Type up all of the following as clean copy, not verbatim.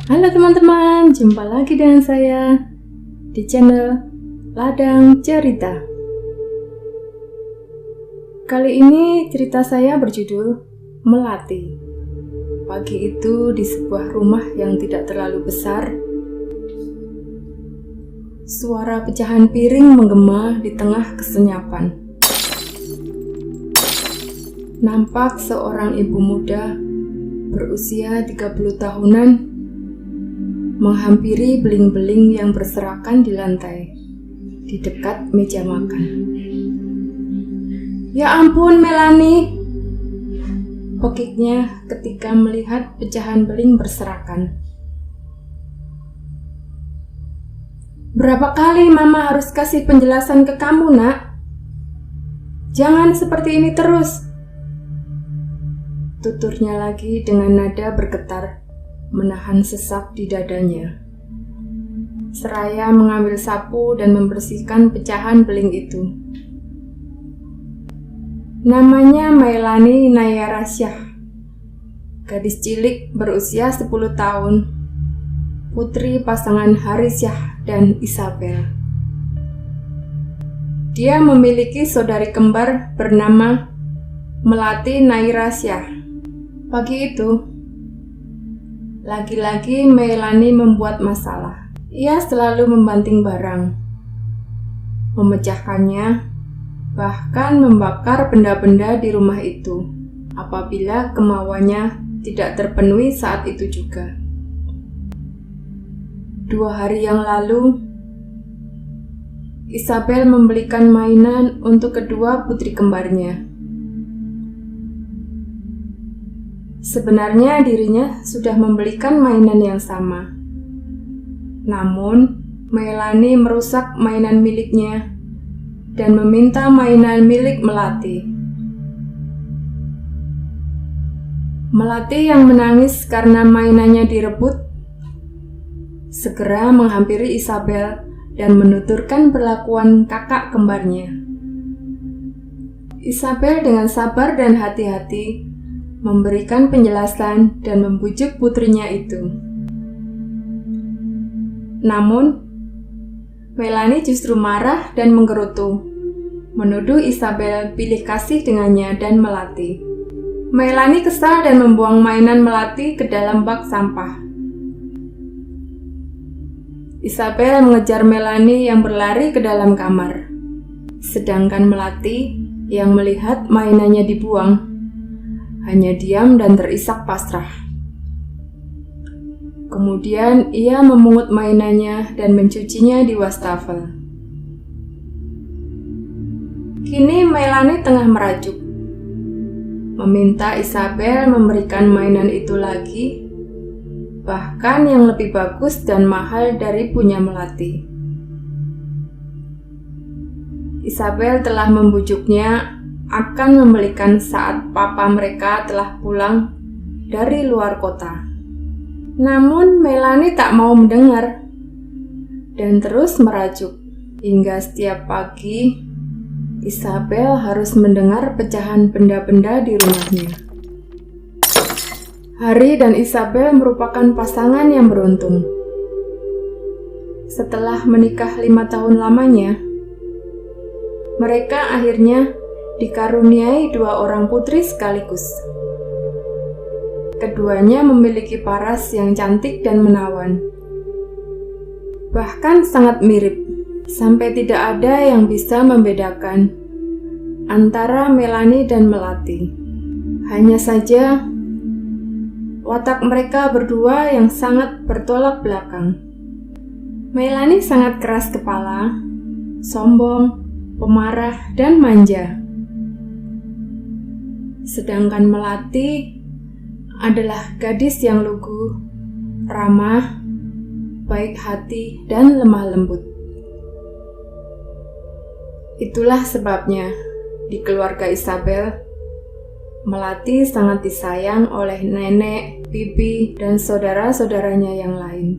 Halo teman-teman, jumpa lagi dengan saya di channel Ladang Cerita. Kali ini cerita saya berjudul Melati. Pagi itu di sebuah rumah yang tidak terlalu besar, suara pecahan piring menggema di tengah kesenyapan. Nampak seorang ibu muda berusia 30 tahunan menghampiri beling-beling yang berserakan di lantai di dekat meja makan. "Ya ampun, Melani," pekiknya ketika melihat pecahan beling berserakan. "Berapa kali Mama harus kasih penjelasan ke kamu, Nak? Jangan seperti ini terus," tuturnya lagi dengan nada bergetar, menahan sesak di dadanya. Seraya mengambil sapu dan membersihkan pecahan beling itu. Namanya Melani Nayara Syah, gadis cilik berusia 10 tahun, putri pasangan Haris Syah dan Isabel. Dia memiliki saudari kembar bernama Melati Nayara Syah. Pagi itu, lagi-lagi Melani membuat masalah. Ia selalu membanting barang, memecahkannya, bahkan membakar benda-benda di rumah itu apabila kemauannya tidak terpenuhi saat itu juga. 2 hari yang lalu, Isabel membelikan mainan untuk kedua putri kembarnya. Sebenarnya dirinya sudah membelikan mainan yang sama. Namun, Melani merusak mainan miliknya dan meminta mainan milik Melati. Melati yang menangis karena mainannya direbut, segera menghampiri Isabel dan menuturkan perlakuan kakak kembarnya. Isabel dengan sabar dan hati-hati memberikan penjelasan dan membujuk putrinya itu. Namun, Melani justru marah dan menggerutu, menuduh Isabel pilih kasih dengannya dan Melati. Melani kesal dan membuang mainan Melati ke dalam bak sampah. Isabel mengejar Melani yang berlari ke dalam kamar, sedangkan Melati yang melihat mainannya dibuang hanya diam dan terisak pasrah. Kemudian ia memungut mainannya dan mencucinya di wastafel. Kini Melani tengah merajuk, meminta Isabel memberikan mainan itu lagi, bahkan yang lebih bagus dan mahal dari punya Melati. Isabel telah membujuknya akan membelikan saat papa mereka telah pulang dari luar kota. Namun Melani tak mau mendengar dan terus merajuk hingga setiap pagi Isabel harus mendengar pecahan benda-benda di rumahnya. Hari dan Isabel merupakan pasangan yang beruntung. Setelah menikah 5 tahun lamanya, mereka akhirnya dikaruniai 2 orang putri sekaligus. Keduanya memiliki paras yang cantik dan menawan, bahkan sangat mirip, sampai tidak ada yang bisa membedakan antara Melani dan Melati. Hanya saja, watak mereka berdua yang sangat bertolak belakang. Melani sangat keras kepala, sombong, pemarah, dan manja. Sedangkan Melati adalah gadis yang lugu, ramah, baik hati, dan lemah lembut. Itulah sebabnya di keluarga Isabel, Melati sangat disayang oleh nenek, bibi, dan saudara-saudaranya yang lain.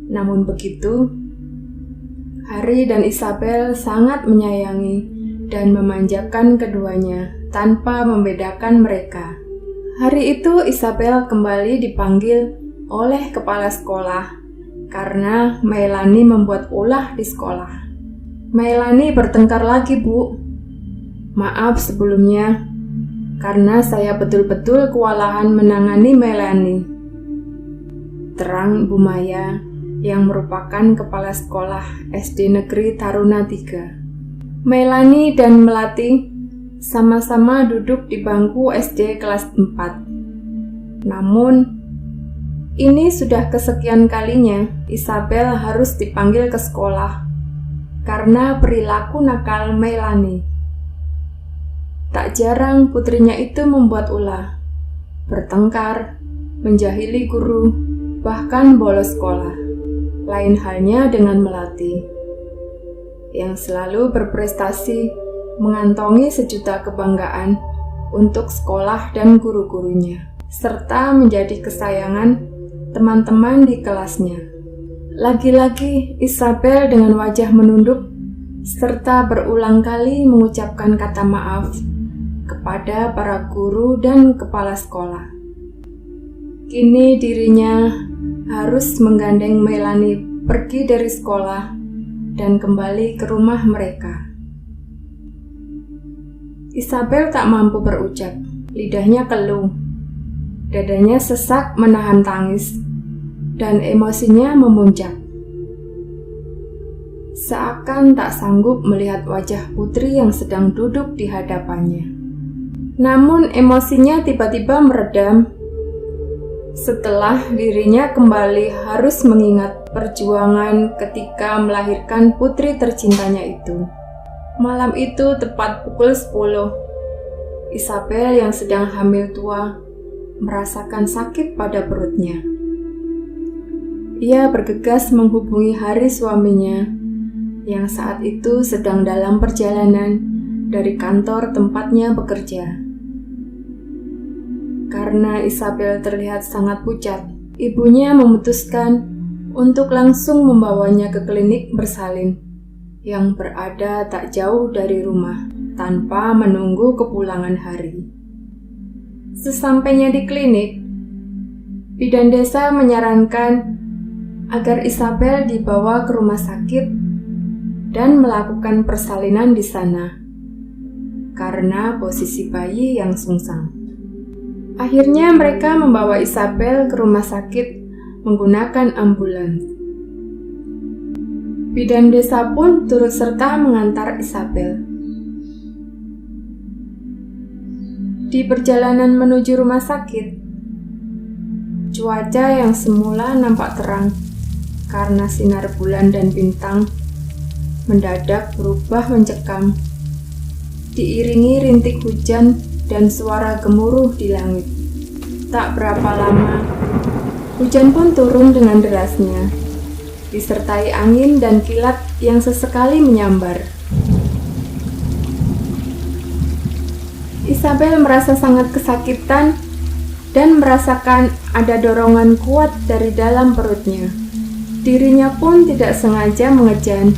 Namun begitu, Hari dan Isabel sangat menyayangi dan memanjakan keduanya tanpa membedakan mereka. Hari itu Isabel kembali dipanggil oleh kepala sekolah karena Melanie membuat ulah di sekolah. Melanie bertengkar lagi, Bu. Maaf sebelumnya, karena saya betul-betul kewalahan menangani Melanie. Terang Ibu Maya yang merupakan kepala sekolah SD Negeri Taruna 3. Melanie dan Melati sama-sama duduk di bangku SD kelas 4. Namun, ini sudah kesekian kalinya Isabel harus dipanggil ke sekolah karena perilaku nakal Melanie. Tak jarang putrinya itu membuat ulah, bertengkar, menjahili guru, bahkan bolos sekolah. Lain halnya dengan Melati, yang selalu berprestasi mengantongi sejuta kebanggaan untuk sekolah dan guru-gurunya, serta menjadi kesayangan teman-teman di kelasnya. Lagi-lagi Isabel dengan wajah menunduk serta berulang kali mengucapkan kata maaf kepada para guru dan kepala sekolah. Kini dirinya harus menggandeng Melanie pergi dari sekolah dan kembali ke rumah mereka. Isabel tak mampu berucap, lidahnya keluh, dadanya sesak menahan tangis, dan emosinya memuncak. Seakan tak sanggup melihat wajah putri yang sedang duduk di hadapannya. Namun emosinya tiba-tiba meredam setelah dirinya kembali harus mengingat perjuangan ketika melahirkan putri tercintanya itu. Malam itu tepat pukul 10, Isabel yang sedang hamil tua merasakan sakit pada perutnya. Ia bergegas menghubungi Haris suaminya yang saat itu sedang dalam perjalanan dari kantor tempatnya bekerja. Karena Isabel terlihat sangat pucat, ibunya memutuskan untuk langsung membawanya ke klinik bersalin yang berada tak jauh dari rumah, tanpa menunggu kepulangan hari. Sesampainya di klinik, bidan desa menyarankan agar Isabel dibawa ke rumah sakit dan melakukan persalinan di sana, karena posisi bayi yang sungsang. Akhirnya mereka membawa Isabel ke rumah sakit menggunakan ambulans. Bidan desa pun turut serta mengantar Isabel. Di perjalanan menuju rumah sakit, cuaca yang semula nampak terang karena sinar bulan dan bintang mendadak berubah mencekam, diiringi rintik hujan dan suara gemuruh di langit. Tak berapa lama, hujan pun turun dengan derasnya, disertai angin dan kilat yang sesekali menyambar. Isabel merasa sangat kesakitan dan merasakan ada dorongan kuat dari dalam perutnya. Dirinya pun tidak sengaja mengejan,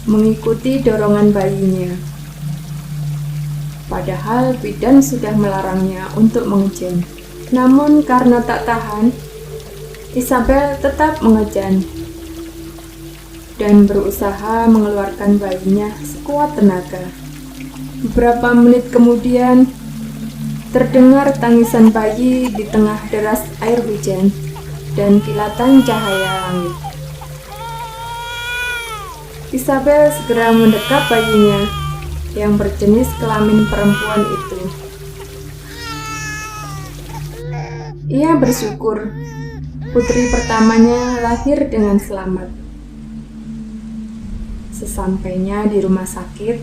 mengikuti dorongan bayinya. Padahal bidan sudah melarangnya untuk mengejan. Namun karena tak tahan, Isabel tetap mengejan dan berusaha mengeluarkan bayinya sekuat tenaga. Beberapa menit kemudian, terdengar tangisan bayi di tengah deras air hujan dan kilatan cahaya langit. Isabel segera mendekap bayinya yang berjenis kelamin perempuan itu. Ia bersyukur putri pertamanya lahir dengan selamat. Sesampainya di rumah sakit,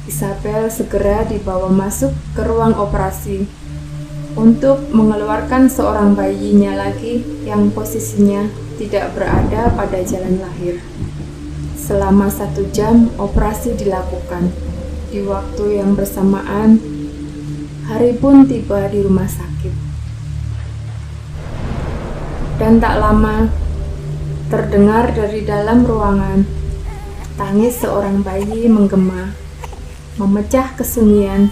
Isabel segera dibawa masuk ke ruang operasi untuk mengeluarkan seorang bayinya lagi yang posisinya tidak berada pada jalan lahir. Selama 1 jam operasi dilakukan. Di waktu yang bersamaan, hari pun tiba di rumah sakit. Dan tak lama, terdengar dari dalam ruangan tangis seorang bayi menggema, memecah kesunyian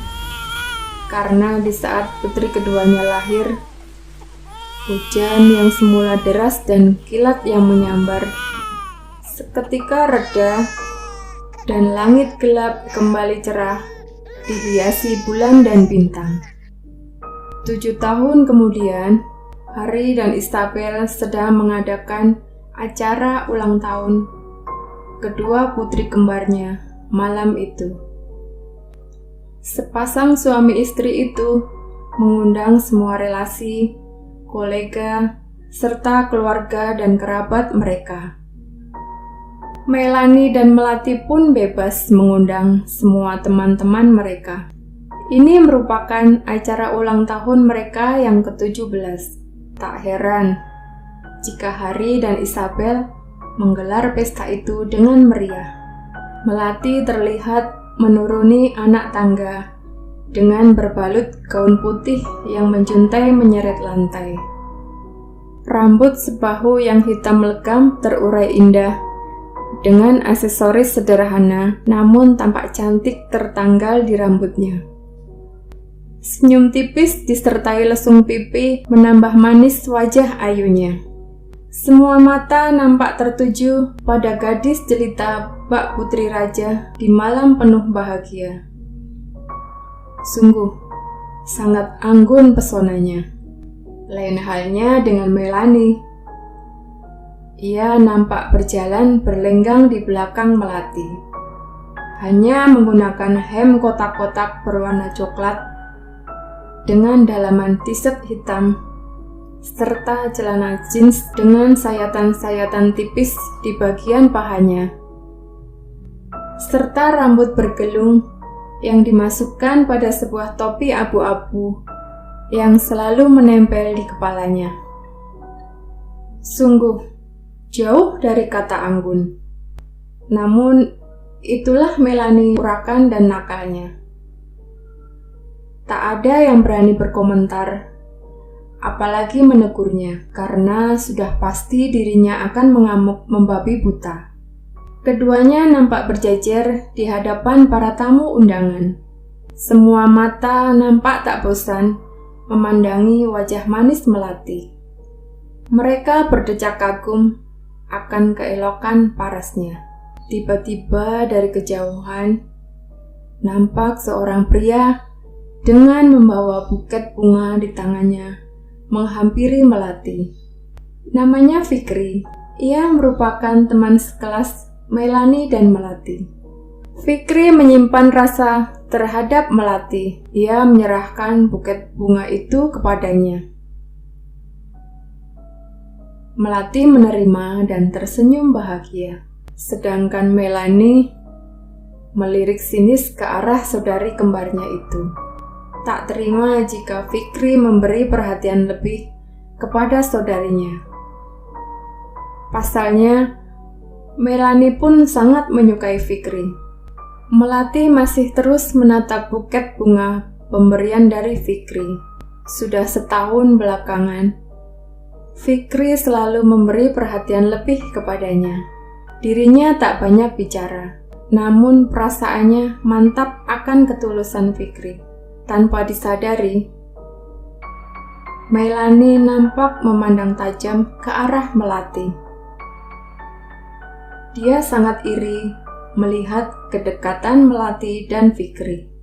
karena di saat putri keduanya lahir, hujan yang semula deras dan kilat yang menyambar seketika reda dan langit gelap kembali cerah, dihiasi bulan dan bintang. 7 tahun kemudian, Harry dan Isabel sedang mengadakan acara ulang tahun kedua putri kembarnya malam itu. Sepasang suami istri itu mengundang semua relasi, kolega, serta keluarga dan kerabat mereka. Melanie dan Melati pun bebas mengundang semua teman-teman mereka. Ini merupakan acara ulang tahun mereka yang ke-17. Tak heran jika Harry dan Isabel menggelar pesta itu dengan meriah. Melati terlihat menuruni anak tangga dengan berbalut gaun putih yang menjuntai menyeret lantai. Rambut sebahu yang hitam legam terurai indah dengan aksesoris sederhana namun tampak cantik tertanggal di rambutnya. Senyum tipis disertai lesung pipi menambah manis wajah ayunya. Semua mata nampak tertuju pada gadis jelita bak putri raja di malam penuh bahagia. Sungguh, sangat anggun pesonanya. Lain halnya dengan Melanie. Ia nampak berjalan berlenggang di belakang Melati. Hanya menggunakan hem kotak-kotak berwarna coklat dengan dalaman t-shirt hitam serta celana jeans dengan sayatan-sayatan tipis di bagian pahanya, serta rambut bergelung yang dimasukkan pada sebuah topi abu-abu yang selalu menempel di kepalanya. Sungguh jauh dari kata anggun. Namun itulah Melanie urakan dan nakalnya. Tak ada yang berani berkomentar, apalagi menegurnya, karena sudah pasti dirinya akan mengamuk membabi buta. Keduanya nampak berjejer di hadapan para tamu undangan. Semua mata nampak tak bosan memandangi wajah manis Melati. Mereka berdecak kagum akan keelokan parasnya. Tiba-tiba dari kejauhan, nampak seorang pria dengan membawa buket bunga di tangannya menghampiri Melati. Namanya Fikri. Ia merupakan teman sekelas Melanie dan Melati. Fikri menyimpan rasa terhadap Melati. Ia menyerahkan buket bunga itu kepadanya. Melati menerima dan tersenyum bahagia. Sedangkan Melanie melirik sinis ke arah saudari kembarnya itu. Tak terima jika Fikri memberi perhatian lebih kepada saudarinya. Pasalnya, Melanie pun sangat menyukai Fikri. Melati masih terus menatap buket bunga pemberian dari Fikri. Sudah setahun belakangan, Fikri selalu memberi perhatian lebih kepadanya. Dirinya tak banyak bicara, namun perasaannya mantap akan ketulusan Fikri. Tanpa disadari, Melanie nampak memandang tajam ke arah Melati. Dia sangat iri melihat kedekatan Melati dan Fikri.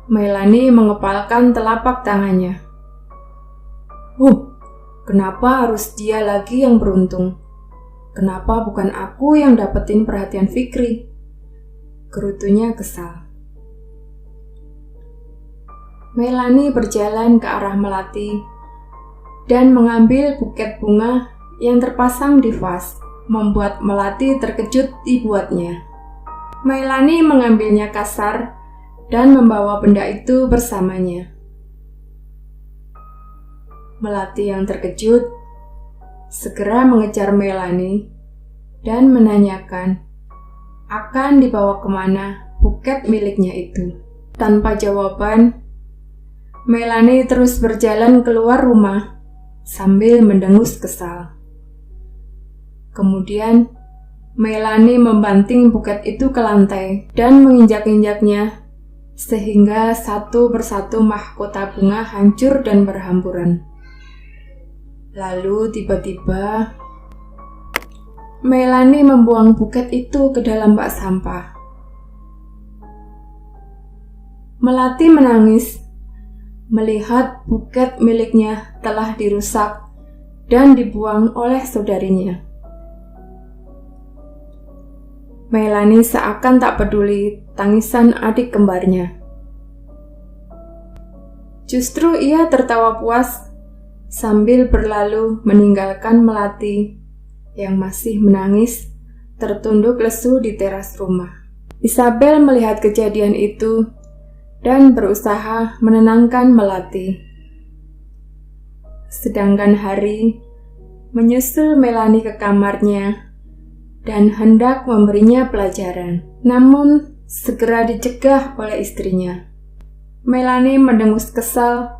Melanie mengepalkan telapak tangannya. Kenapa harus dia lagi yang beruntung? Kenapa bukan aku yang dapetin perhatian Fikri? Gerutunya kesal. Melanie berjalan ke arah Melati dan mengambil buket bunga yang terpasang di vas, membuat Melati terkejut dibuatnya. Melanie mengambilnya kasar dan membawa benda itu bersamanya. Melati yang terkejut segera mengejar Melanie dan menanyakan akan dibawa kemana buket miliknya itu. Tanpa jawaban, Melanie terus berjalan keluar rumah sambil mendengus kesal. Kemudian, Melanie membanting buket itu ke lantai dan menginjak-injaknya sehingga satu persatu mahkota bunga hancur dan berhamburan. Lalu tiba-tiba Melanie membuang buket itu ke dalam bak sampah. Melati menangis melihat buket miliknya telah dirusak dan dibuang oleh saudarinya. Melanie seakan tak peduli tangisan adik kembarnya. Justru ia tertawa puas sambil berlalu meninggalkan Melati yang masih menangis tertunduk lesu di teras rumah. Isabel melihat kejadian itu dan berusaha menenangkan Melati. Sedangkan Hari menyusul Melanie ke kamarnya dan hendak memberinya pelajaran, namun segera dicegah oleh istrinya. Melanie mendengus kesal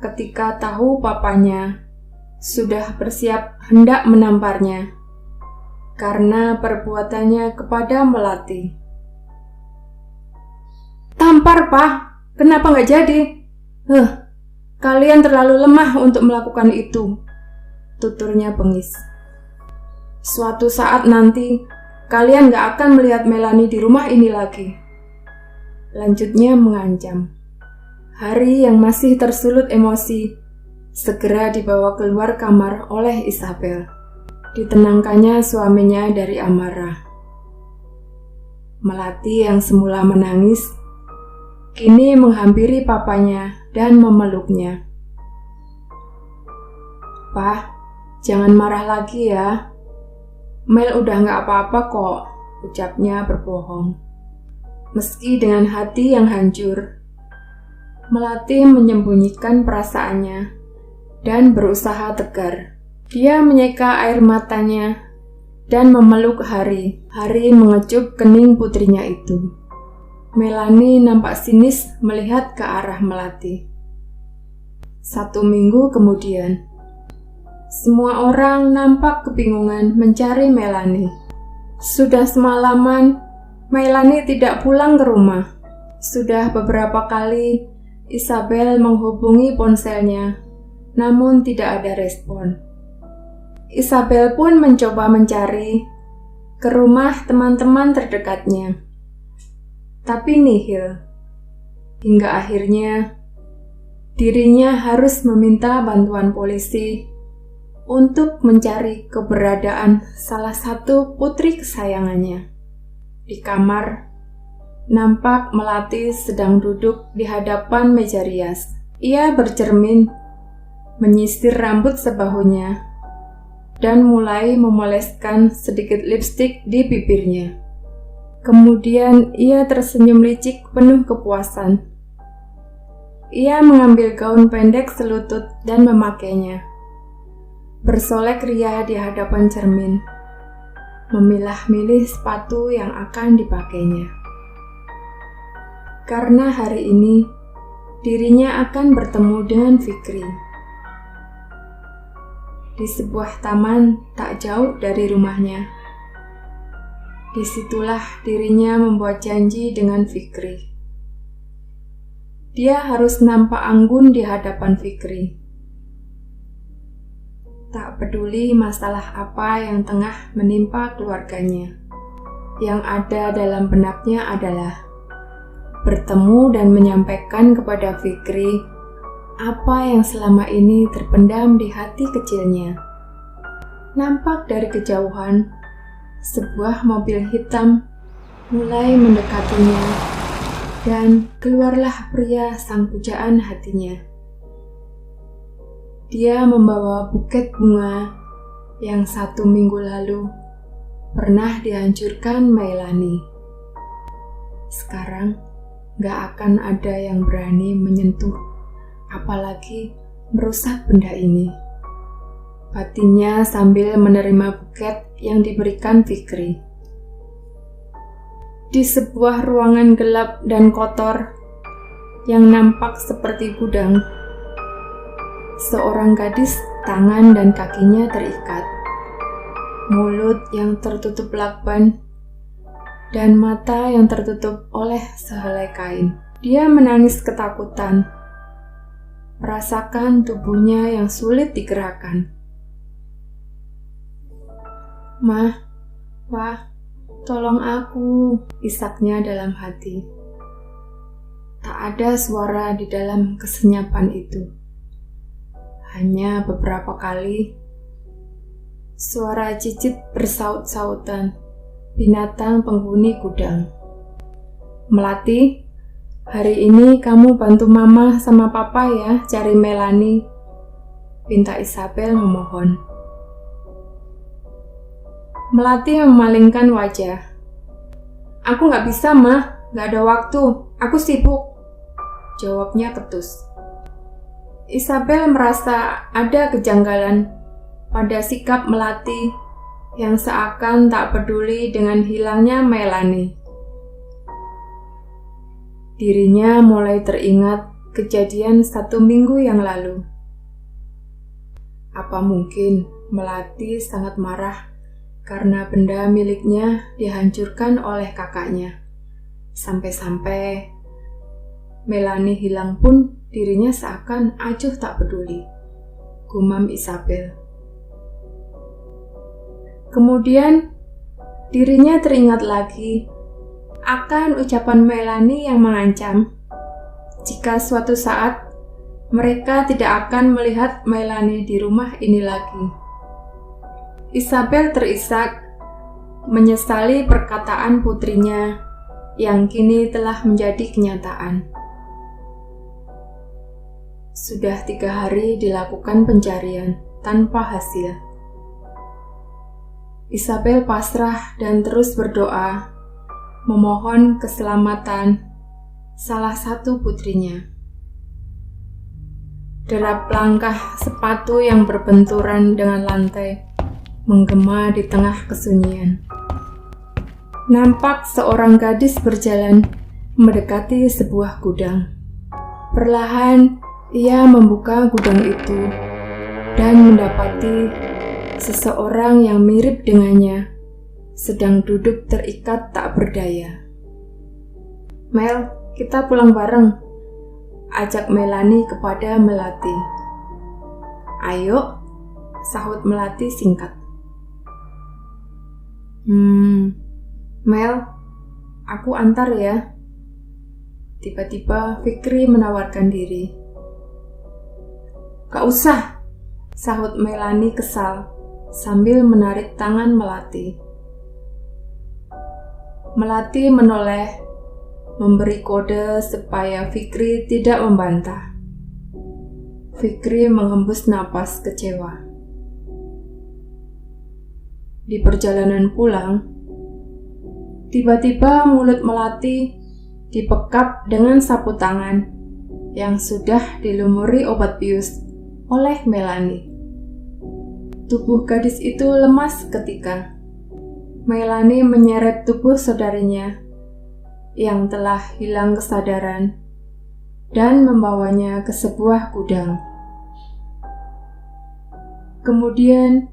ketika tahu papanya sudah bersiap hendak menamparnya karena perbuatannya kepada Melati. "Tampar, Pak! Kenapa nggak jadi? Kalian terlalu lemah untuk melakukan itu," tuturnya bengis. "Suatu saat nanti, kalian gak akan melihat Melanie di rumah ini lagi," lanjutnya mengancam. Hari yang masih tersulut emosi segera dibawa keluar kamar oleh Isabel. Ditenangkannya suaminya dari amarah. Melati yang semula menangis kini menghampiri papanya dan memeluknya. "Pak, jangan marah lagi ya. Mel udah gak apa-apa kok," ucapnya berbohong. Meski dengan hati yang hancur, Melati menyembunyikan perasaannya dan berusaha tegar. Dia menyeka air matanya dan memeluk Hari. Hari mengecup kening putrinya itu. Melanie nampak sinis melihat ke arah Melati. 1 minggu kemudian, semua orang nampak kebingungan mencari Melanie. Sudah semalaman, Melanie tidak pulang ke rumah. Sudah beberapa kali Isabel menghubungi ponselnya, namun tidak ada respon. Isabel pun mencoba mencari ke rumah teman-teman terdekatnya, tapi nihil. Hingga akhirnya, dirinya harus meminta bantuan polisi untuk mencari keberadaan salah satu putri kesayangannya. Di kamar, nampak Melati sedang duduk di hadapan meja rias. Ia bercermin, menyisir rambut sebahunya, dan mulai memoleskan sedikit lipstik di bibirnya. Kemudian ia tersenyum licik penuh kepuasan. Ia mengambil gaun pendek selutut dan memakainya. Bersolek ria di hadapan cermin, memilah-milih sepatu yang akan dipakainya. Karena hari ini, dirinya akan bertemu dengan Fikri. Di sebuah taman tak jauh dari rumahnya. Disitulah dirinya membuat janji dengan Fikri. Dia harus nampak anggun di hadapan Fikri. Tak peduli masalah apa yang tengah menimpa keluarganya. Yang ada dalam benaknya adalah bertemu dan menyampaikan kepada Fikri apa yang selama ini terpendam di hati kecilnya. Nampak dari kejauhan, sebuah mobil hitam mulai mendekatinya, dan keluarlah pria sang pujaan hatinya. Dia membawa buket bunga yang 1 minggu lalu pernah dihancurkan Melanie. Sekarang gak akan ada yang berani menyentuh, apalagi merusak benda ini. Batinnya sambil menerima buket yang diberikan Fikri. Di sebuah ruangan gelap dan kotor yang nampak seperti gudang, seorang gadis tangan dan kakinya terikat, mulut yang tertutup lakban, dan mata yang tertutup oleh sehelai kain. Dia menangis ketakutan, merasakan tubuhnya yang sulit digerakkan. "Mah, Wah, tolong aku," isaknya dalam hati. Tak ada suara di dalam kesenyapan itu. Hanya beberapa kali suara cicit bersaut-sautan binatang penghuni gudang. "Melati, hari ini kamu bantu Mama sama Papa ya cari Melani," pinta Isabel memohon. Melati memalingkan wajah. "Aku gak bisa, Mah. Gak ada waktu. Aku sibuk," jawabnya ketus. Isabel merasa ada kejanggalan pada sikap Melati yang seakan tak peduli dengan hilangnya Melani. Dirinya mulai teringat kejadian 1 minggu yang lalu. Apa mungkin Melati sangat marah karena benda miliknya dihancurkan oleh kakaknya? Sampai-sampai Melani hilang pun dirinya seakan acuh tak peduli, gumam Isabel. Kemudian dirinya teringat lagi akan ucapan Melani yang mengancam jika suatu saat mereka tidak akan melihat Melani di rumah ini lagi. Isabel terisak menyesali perkataan putrinya yang kini telah menjadi kenyataan. Sudah 3 hari dilakukan pencarian tanpa hasil. Isabel pasrah dan terus berdoa, memohon keselamatan salah satu putrinya. Derap langkah sepatu yang berbenturan dengan lantai menggema di tengah kesunyian. Nampak seorang gadis berjalan mendekati sebuah gudang. Perlahan ia membuka gudang itu dan mendapati seseorang yang mirip dengannya sedang duduk terikat tak berdaya. "Mel, kita pulang bareng," ajak Melani kepada Melati. "Ayo," sahut Melati singkat. "Mel, aku antar ya." Tiba-tiba Fikri menawarkan diri. "Gak usah," sahut Melani kesal sambil menarik tangan Melati. Melati menoleh, memberi kode supaya Fikri tidak membantah. Fikri menghembus napas kecewa. Di perjalanan pulang, tiba-tiba mulut Melati dibekap dengan sapu tangan yang sudah dilumuri obat bius oleh Melani. Tubuh gadis itu lemas ketika Melani menyeret tubuh saudarinya yang telah hilang kesadaran dan membawanya ke sebuah gudang. Kemudian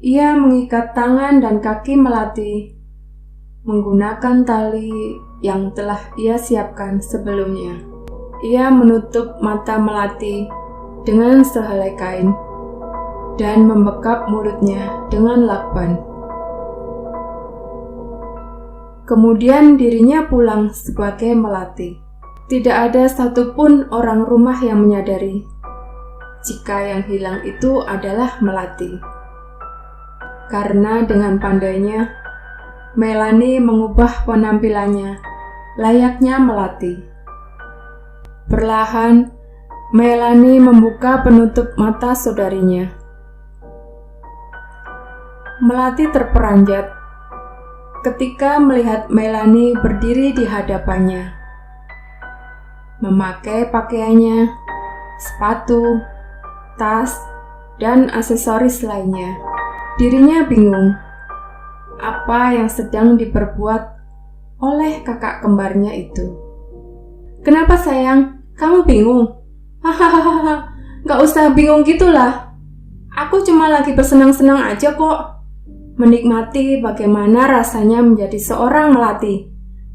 ia mengikat tangan dan kaki Melati menggunakan tali yang telah ia siapkan sebelumnya. Ia menutup mata Melati dengan sehelai kain dan membekap mulutnya dengan lakban. Kemudian dirinya pulang sebagai Melati. Tidak ada satupun orang rumah yang menyadari jika yang hilang itu adalah Melati. Karena dengan pandainya, Melani mengubah penampilannya layaknya Melati. Perlahan, Melani membuka penutup mata saudarinya. Melati terperanjat ketika melihat Melani berdiri di hadapannya, memakai pakaiannya, sepatu, tas, dan aksesoris lainnya. Dirinya bingung apa yang sedang diperbuat oleh kakak kembarnya itu. "Kenapa sayang? Kamu bingung?" "Hahaha, gak usah bingung gitulah. Aku cuma lagi bersenang-senang aja kok. Menikmati bagaimana rasanya menjadi seorang Melati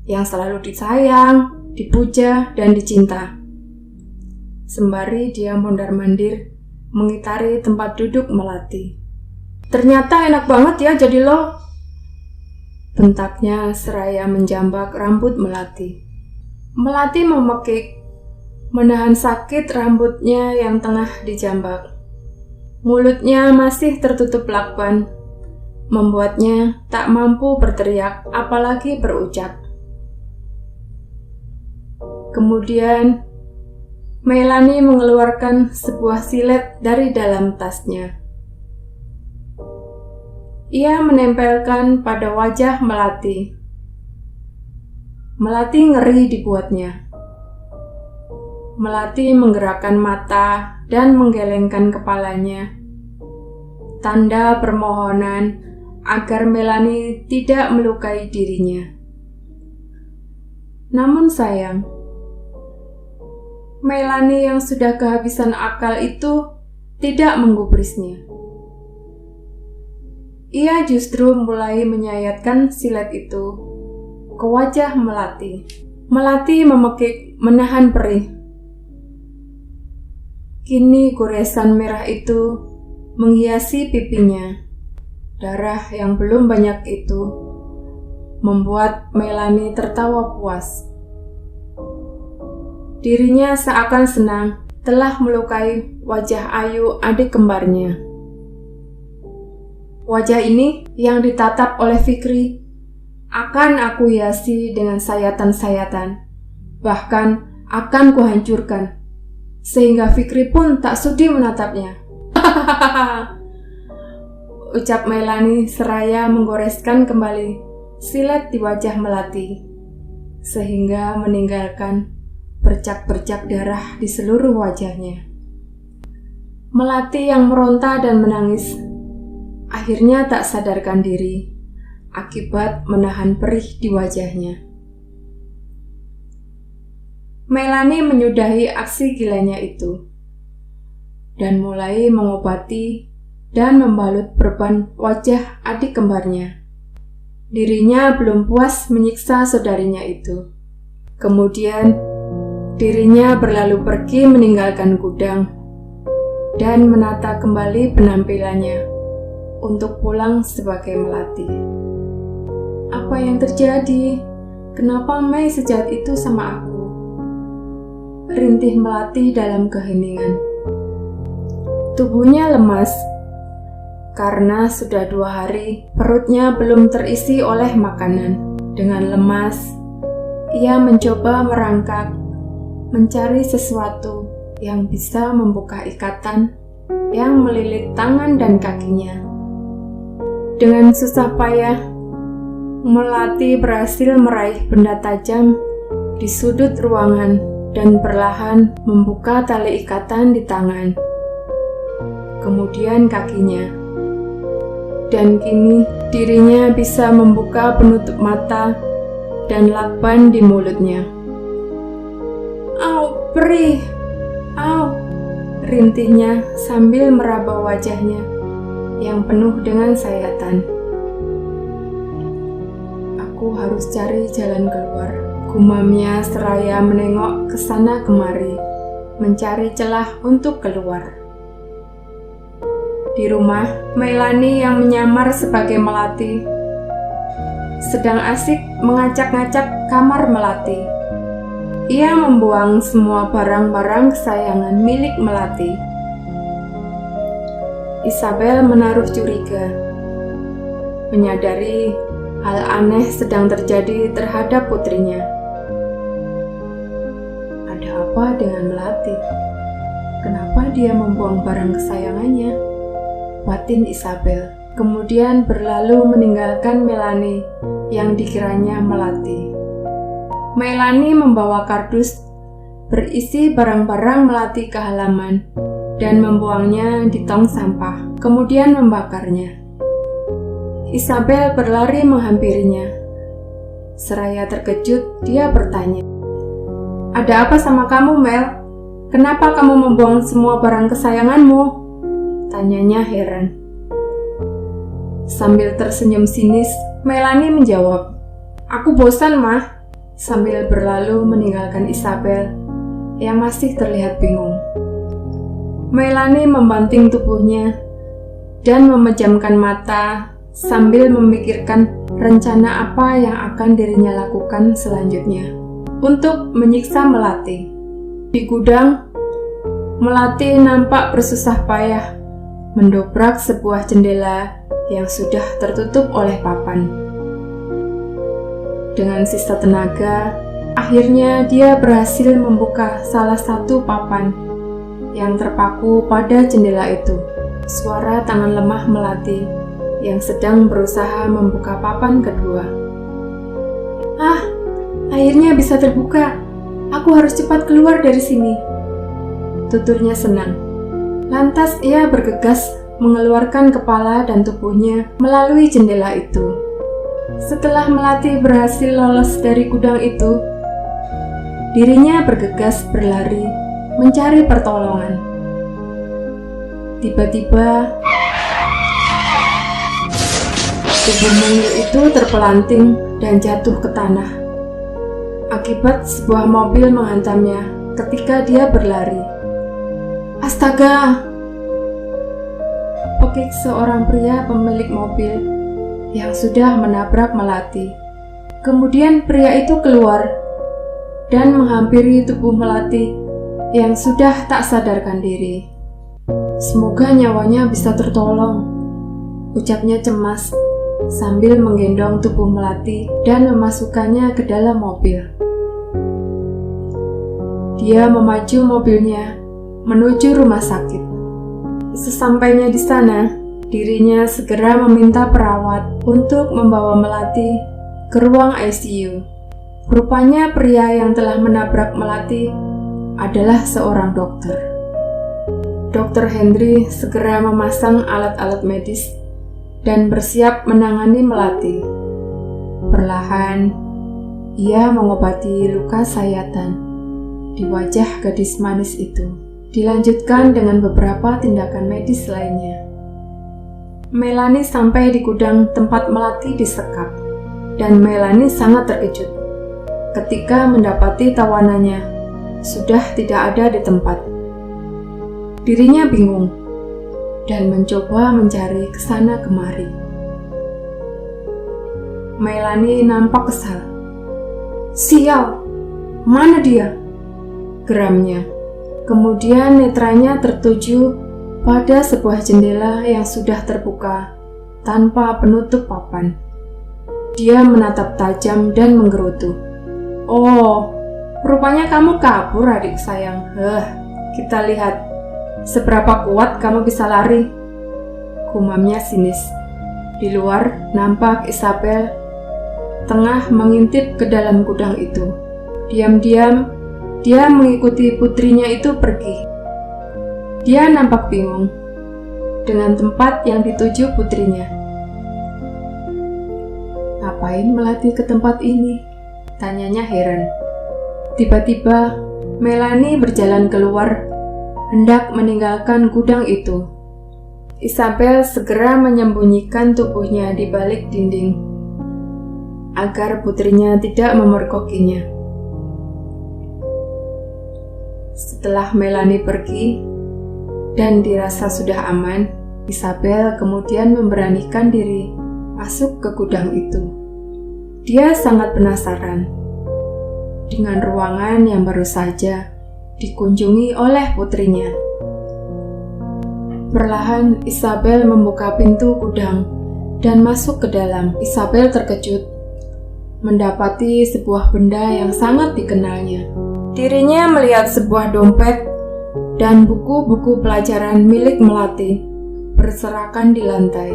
yang selalu disayang, dipuja, dan dicinta. Sembari dia mondar-mandir mengitari tempat duduk Melati. "Ternyata enak banget ya jadi lo," bentaknya seraya menjambak rambut Melati. Melati memekik, menahan sakit rambutnya yang tengah dijambak. Mulutnya masih tertutup lakban, membuatnya tak mampu berteriak apalagi berucap. Kemudian Melani mengeluarkan sebuah silet dari dalam tasnya. Ia menempelkan pada wajah Melati. Melati ngeri dibuatnya. Melati menggerakkan mata dan menggelengkan kepalanya, tanda permohonan agar Melani tidak melukai dirinya. Namun sayang, Melani yang sudah kehabisan akal itu tidak menggubrisnya. Ia justru mulai menyayatkan silet itu ke wajah Melati. Melati memekik menahan perih. Kini goresan merah itu menghiasi pipinya. Darah yang belum banyak itu membuat Melani tertawa puas. Dirinya seakan senang telah melukai wajah ayu adik kembarnya. Wajah ini yang ditatap oleh Fikri akan aku hiasi dengan sayatan-sayatan, bahkan akan kuhancurkan, sehingga Fikri pun tak sudi menatapnya. Ucap Melani seraya menggoreskan kembali silet di wajah Melati, sehingga meninggalkan bercak-bercak darah di seluruh wajahnya. Melati yang meronta dan menangis akhirnya tak sadarkan diri akibat menahan perih di wajahnya. Melani menyudahi aksi gilanya itu dan mulai mengobati dan membalut perban wajah adik kembarnya. Dirinya belum puas menyiksa saudarinya itu. Kemudian dirinya berlalu pergi meninggalkan gudang dan menata kembali penampilannya untuk pulang sebagai Melati. Apa yang terjadi? Kenapa Mei sejahat itu sama aku? Rintih Melati dalam keheningan. Tubuhnya lemas karena sudah 2 hari perutnya belum terisi oleh makanan. Dengan lemas, ia mencoba merangkak, mencari sesuatu yang bisa membuka ikatan yang melilit tangan dan kakinya. Dengan susah payah, Melati berhasil meraih benda tajam di sudut ruangan dan perlahan membuka tali ikatan di tangan, kemudian kakinya. Dan kini dirinya bisa membuka penutup mata dan lakban di mulutnya. "Au, perih! Au!" rintihnya sambil meraba wajahnya yang penuh dengan sayatan. "Aku harus cari jalan keluar," gumamnya seraya menengok ke sana kemari, mencari celah untuk keluar. Di rumah, Melani yang menyamar sebagai Melati sedang asik mengacak-ngacak kamar Melati. Ia membuang semua barang-barang kesayangan milik Melati. Isabel menaruh curiga, menyadari hal aneh sedang terjadi terhadap putrinya. Ada apa dengan Melati? Kenapa dia membuang barang kesayangannya? Batin Isabel. Kemudian berlalu meninggalkan Melani yang dikiranya Melati. Melani membawa kardus berisi barang-barang Melati ke halaman dan membuangnya di tong sampah, kemudian membakarnya. Isabel berlari menghampirinya. Seraya terkejut, dia bertanya, "Ada apa sama kamu, Mel? Kenapa kamu membuang semua barang kesayanganmu?" Tanyanya heran. Sambil tersenyum sinis, Melani menjawab, "Aku bosan, Mah. sambil berlalu meninggalkan Isabel yang masih terlihat bingung. Melanie membanting tubuhnya dan memejamkan mata sambil memikirkan rencana apa yang akan dirinya lakukan selanjutnya untuk menyiksa Melati. Di gudang, Melati nampak bersusah payah mendobrak sebuah jendela yang sudah tertutup oleh papan. Dengan sisa tenaga, akhirnya dia berhasil membuka salah satu papan yang terpaku pada jendela itu. Suara tangan lemah Melati yang sedang berusaha membuka papan kedua. "Ah, akhirnya bisa terbuka. Aku harus cepat keluar dari sini," tuturnya senang. Lantas ia bergegas mengeluarkan kepala dan tubuhnya melalui jendela itu. Setelah Melati berhasil lolos dari gudang itu, dirinya bergegas berlari mencari pertolongan. Tiba-tiba, tubuh mungil itu terpelanting dan jatuh ke tanah akibat sebuah mobil menghantamnya ketika dia berlari. "Astaga!" pekik seorang pria pemilik mobil yang sudah menabrak Melati. Kemudian pria itu keluar dan menghampiri tubuh Melati yang sudah tak sadarkan diri. "Semoga nyawanya bisa tertolong," ucapnya cemas sambil menggendong tubuh Melati dan memasukkannya ke dalam mobil. Dia memacu mobilnya menuju rumah sakit. Sesampainya di sana, dirinya segera meminta perawat untuk membawa Melati ke ruang ICU. Rupanya pria yang telah menabrak Melati adalah seorang dokter. Dr. Henry segera memasang alat-alat medis dan bersiap menangani Melati. Perlahan, ia mengobati luka sayatan di wajah gadis manis itu. Dilanjutkan dengan beberapa tindakan medis lainnya. Melanie sampai di gudang tempat Melati disekap, dan Melanie sangat terkejut ketika mendapati tawanannya sudah tidak ada di tempat. Dirinya bingung dan mencoba mencari kesana kemari. Melanie nampak kesal. "Sial, mana dia?" geramnya. Kemudian netranya tertuju pada sebuah jendela yang sudah terbuka tanpa penutup papan. Dia menatap tajam dan menggerutu. "Oh, rupanya kamu kabur, adik sayang. Kita lihat seberapa kuat kamu bisa lari," gumamnya sinis. Di luar nampak Isabel tengah mengintip ke dalam gudang itu. Diam-diam dia mengikuti putrinya itu pergi. Dia nampak bingung dengan tempat yang dituju putrinya. "Ngapain Melati ke tempat ini?" tanyanya heran. Tiba-tiba Melanie berjalan keluar, hendak meninggalkan gudang itu. Isabel segera menyembunyikan tubuhnya di balik dinding agar putrinya tidak memergokinya. Setelah Melanie pergi dan dirasa sudah aman, Isabel kemudian memberanikan diri masuk ke gudang itu. Dia sangat penasaran dengan ruangan yang baru saja dikunjungi oleh putrinya. Perlahan Isabel membuka pintu gudang dan masuk ke dalam. Isabel terkejut mendapati sebuah benda yang sangat dikenalnya. Dirinya melihat sebuah dompet dan buku-buku pelajaran milik Melati berserakan di lantai.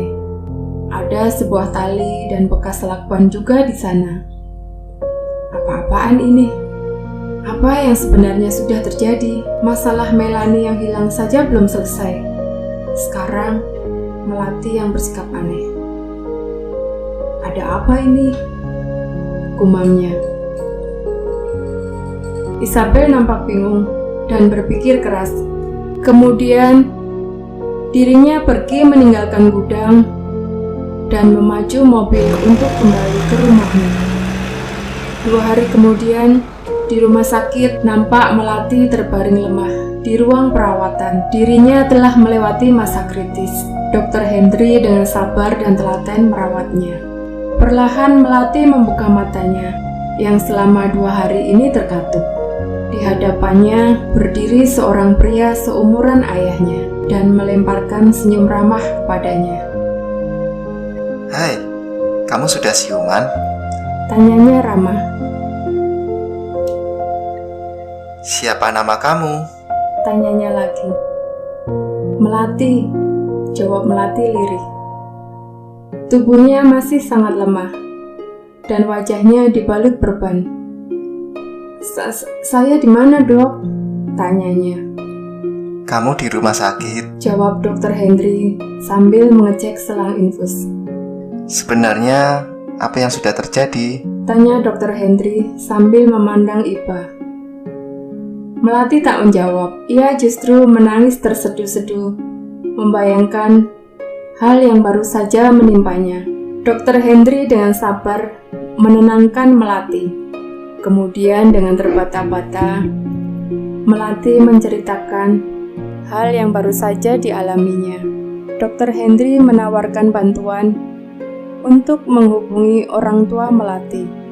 Ada sebuah tali dan bekas lakban juga di sana. Apa-apaan ini? Apa yang sebenarnya sudah terjadi? Masalah Melanie yang hilang saja belum selesai. Sekarang Melati yang bersikap aneh. Ada apa ini? Gumamnya. Isabel nampak bingung dan berpikir keras. Kemudian, dirinya pergi meninggalkan gudang dan memacu mobil untuk kembali ke rumahnya. 2 hari kemudian, di rumah sakit nampak Melati terbaring lemah di ruang perawatan. Dirinya telah melewati masa kritis. Dr. Hendri dengan sabar dan telaten merawatnya. Perlahan Melati membuka matanya yang selama 2 hari ini terkatup. Di hadapannya berdiri seorang pria seumuran ayahnya dan melemparkan senyum ramah kepadanya. Hai, kamu sudah siuman? Tanyanya ramah. Siapa nama kamu? Tanyanya lagi. Melati, jawab Melati lirih. Tubuhnya masih sangat lemah dan wajahnya dibalut perban. Saya di mana, Dok? Tanyanya. Kamu di rumah sakit. Jawab Dr. Hendri sambil mengecek selang infus. Sebenarnya apa yang sudah terjadi? Tanya Dr. Hendri sambil memandang Iba. Melati tak menjawab. Ia justru menangis terseduh-seduh, membayangkan hal yang baru saja menimpanya. Dr. Hendri dengan sabar menenangkan Melati. Kemudian dengan terbata-bata, Melati menceritakan hal yang baru saja dialaminya. Dr. Hendri menawarkan bantuan untuk menghubungi orang tua Melati.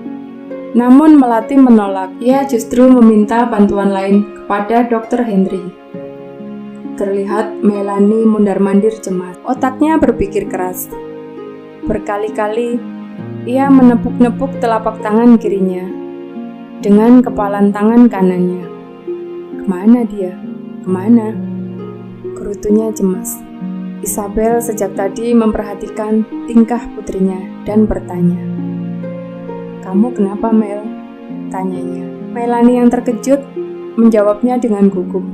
Namun Melati menolak. Ia justru meminta bantuan lain kepada Dr. Hendri. Terlihat Melani mundar-mandir cemas. Otaknya berpikir keras. Berkali-kali ia menepuk-nepuk telapak tangan kirinya dengan kepalan tangan kanannya. Kemana dia? Kemana? Gerutunya cemas. Isabel sejak tadi memperhatikan tingkah putrinya dan bertanya. Kamu kenapa, Mel? Tanyanya. Melani yang terkejut menjawabnya dengan gugup.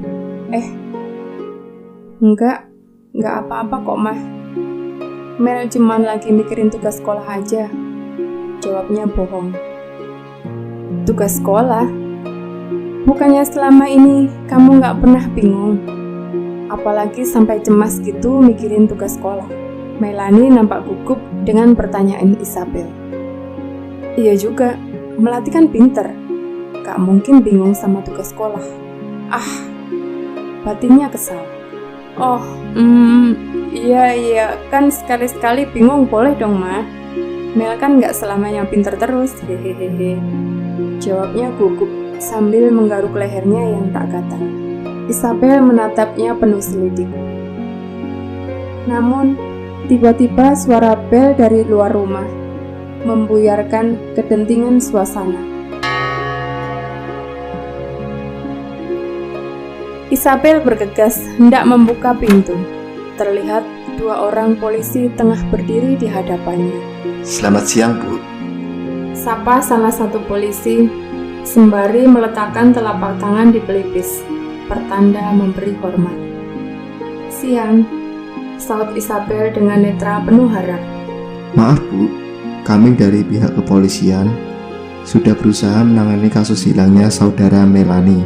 Enggak apa-apa kok, Mah. Mel cuman lagi mikirin tugas sekolah aja. Jawabnya bohong. Tugas sekolah? Bukannya selama ini kamu gak pernah bingung? Apalagi sampai cemas gitu mikirin tugas sekolah. Melani nampak gugup dengan pertanyaan Isabel. Iya juga, Melati kan pinter. Gak mungkin bingung sama tugas sekolah. Batinnya kesal. Iya, kan sekali-sekali bingung boleh dong, Ma. Mel kan gak selamanya pinter terus, hehehe. Jawabnya gugup sambil menggaruk lehernya yang tak gatal. Isabel menatapnya penuh selidik. Namun, tiba-tiba suara bel dari luar rumah membuyarkan kedentingan suasana. Isabel bergegas hendak membuka pintu. Terlihat 2 orang polisi tengah berdiri di hadapannya. Selamat siang, Bu. Sapa salah satu polisi sembari meletakkan telapak tangan di pelipis, pertanda memberi hormat. Siang, saut Isabel dengan netra penuh harap. Maaf, Bu, kami dari pihak kepolisian sudah berusaha menangani kasus hilangnya saudara Melani.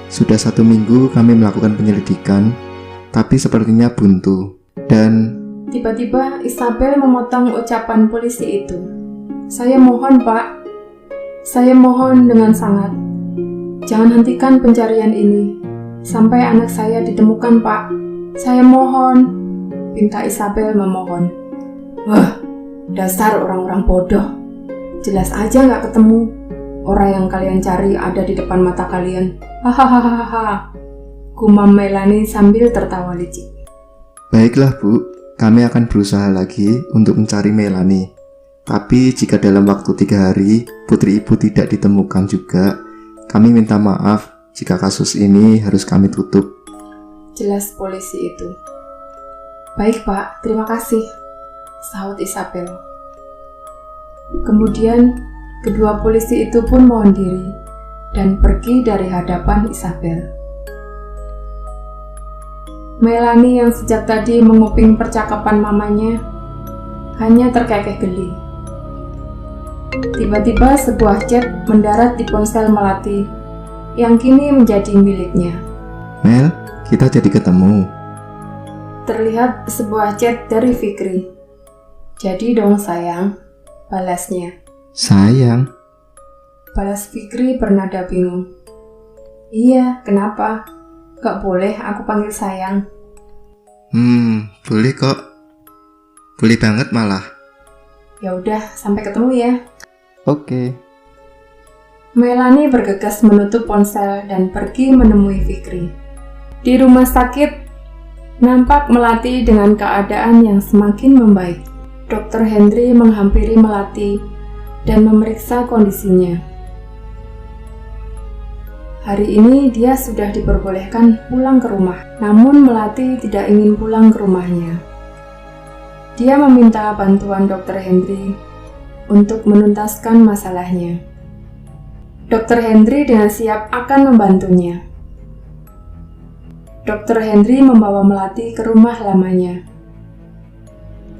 Sudah 1 minggu kami melakukan penyelidikan, tapi sepertinya buntu. Dan tiba-tiba Isabel memotong ucapan polisi itu. Saya mohon, Pak. Saya mohon dengan sangat. Jangan hentikan pencarian ini sampai anak saya ditemukan, Pak. Saya mohon. Pinta Isabel memohon. Wah, dasar orang-orang bodoh. Jelas aja gak ketemu. Orang yang kalian cari ada di depan mata kalian. Hahaha. Gumam Melani sambil tertawa licik. baiklah, Bu, kami akan berusaha lagi untuk mencari Melani. Tapi jika dalam waktu 3 hari putri ibu tidak ditemukan juga, kami minta maaf jika kasus ini harus kami tutup. Jelas polisi itu. Baik, Pak, terima kasih, sahut Isabel. Kemudian kedua polisi itu pun mohon diri dan pergi dari hadapan Isabel. Melani yang sejak tadi menguping percakapan mamanya hanya terkekeh geli. Tiba-tiba sebuah chat mendarat di ponsel Melati yang kini menjadi miliknya. Mel, kita jadi ketemu. Terlihat sebuah chat dari Fikri. Jadi dong sayang, balasnya. Sayang, Balas Fikri bernada bingung. Iya, kenapa? Gak boleh aku panggil sayang. Boleh kok. Boleh banget malah. Ya udah, sampai ketemu ya. Oke. Melani bergegas menutup ponsel dan pergi menemui Fikri. Di rumah sakit, nampak Melati dengan keadaan yang semakin membaik. Dr. Hendri menghampiri Melati dan memeriksa kondisinya. Hari ini dia sudah diperbolehkan pulang ke rumah, namun Melati tidak ingin pulang ke rumahnya. Dia meminta bantuan Dr. Hendri untuk menuntaskan masalahnya. Dr. Hendri dengan siap akan membantunya. Dr. Hendri membawa Melati ke rumah lamanya.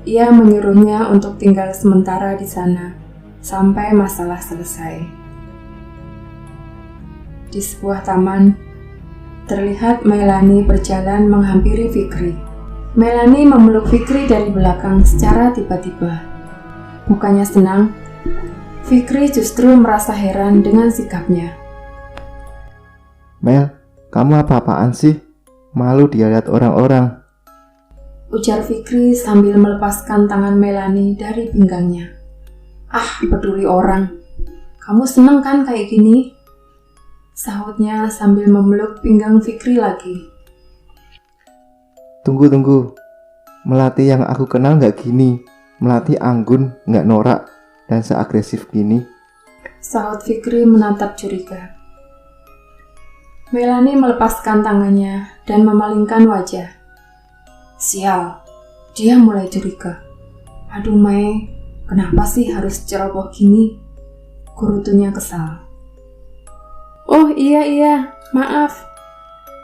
Ia menyuruhnya untuk tinggal sementara di sana sampai masalah selesai. Di sebuah taman, terlihat Melani berjalan menghampiri Fikri. Melani memeluk Fikri dari belakang secara tiba-tiba. Bukannya senang, Fikri justru merasa heran dengan sikapnya. Mel, kamu apa-apaan sih? Malu dilihat orang-orang. Ujar Fikri sambil melepaskan tangan Melani dari pinggangnya. Ah, peduli orang. Kamu seneng kan kayak gini? Sahutnya sambil memeluk pinggang Fikri lagi. Tunggu. Melati yang aku kenal gak gini. Melati anggun, gak norak, dan seagresif gini. Sahut Fikri menatap curiga. Melani melepaskan tangannya dan memalingkan wajah. Sial, dia mulai curiga. Aduh Mei, kenapa sih harus ceroboh gini? Kurutunya kesal. Oh iya, maaf.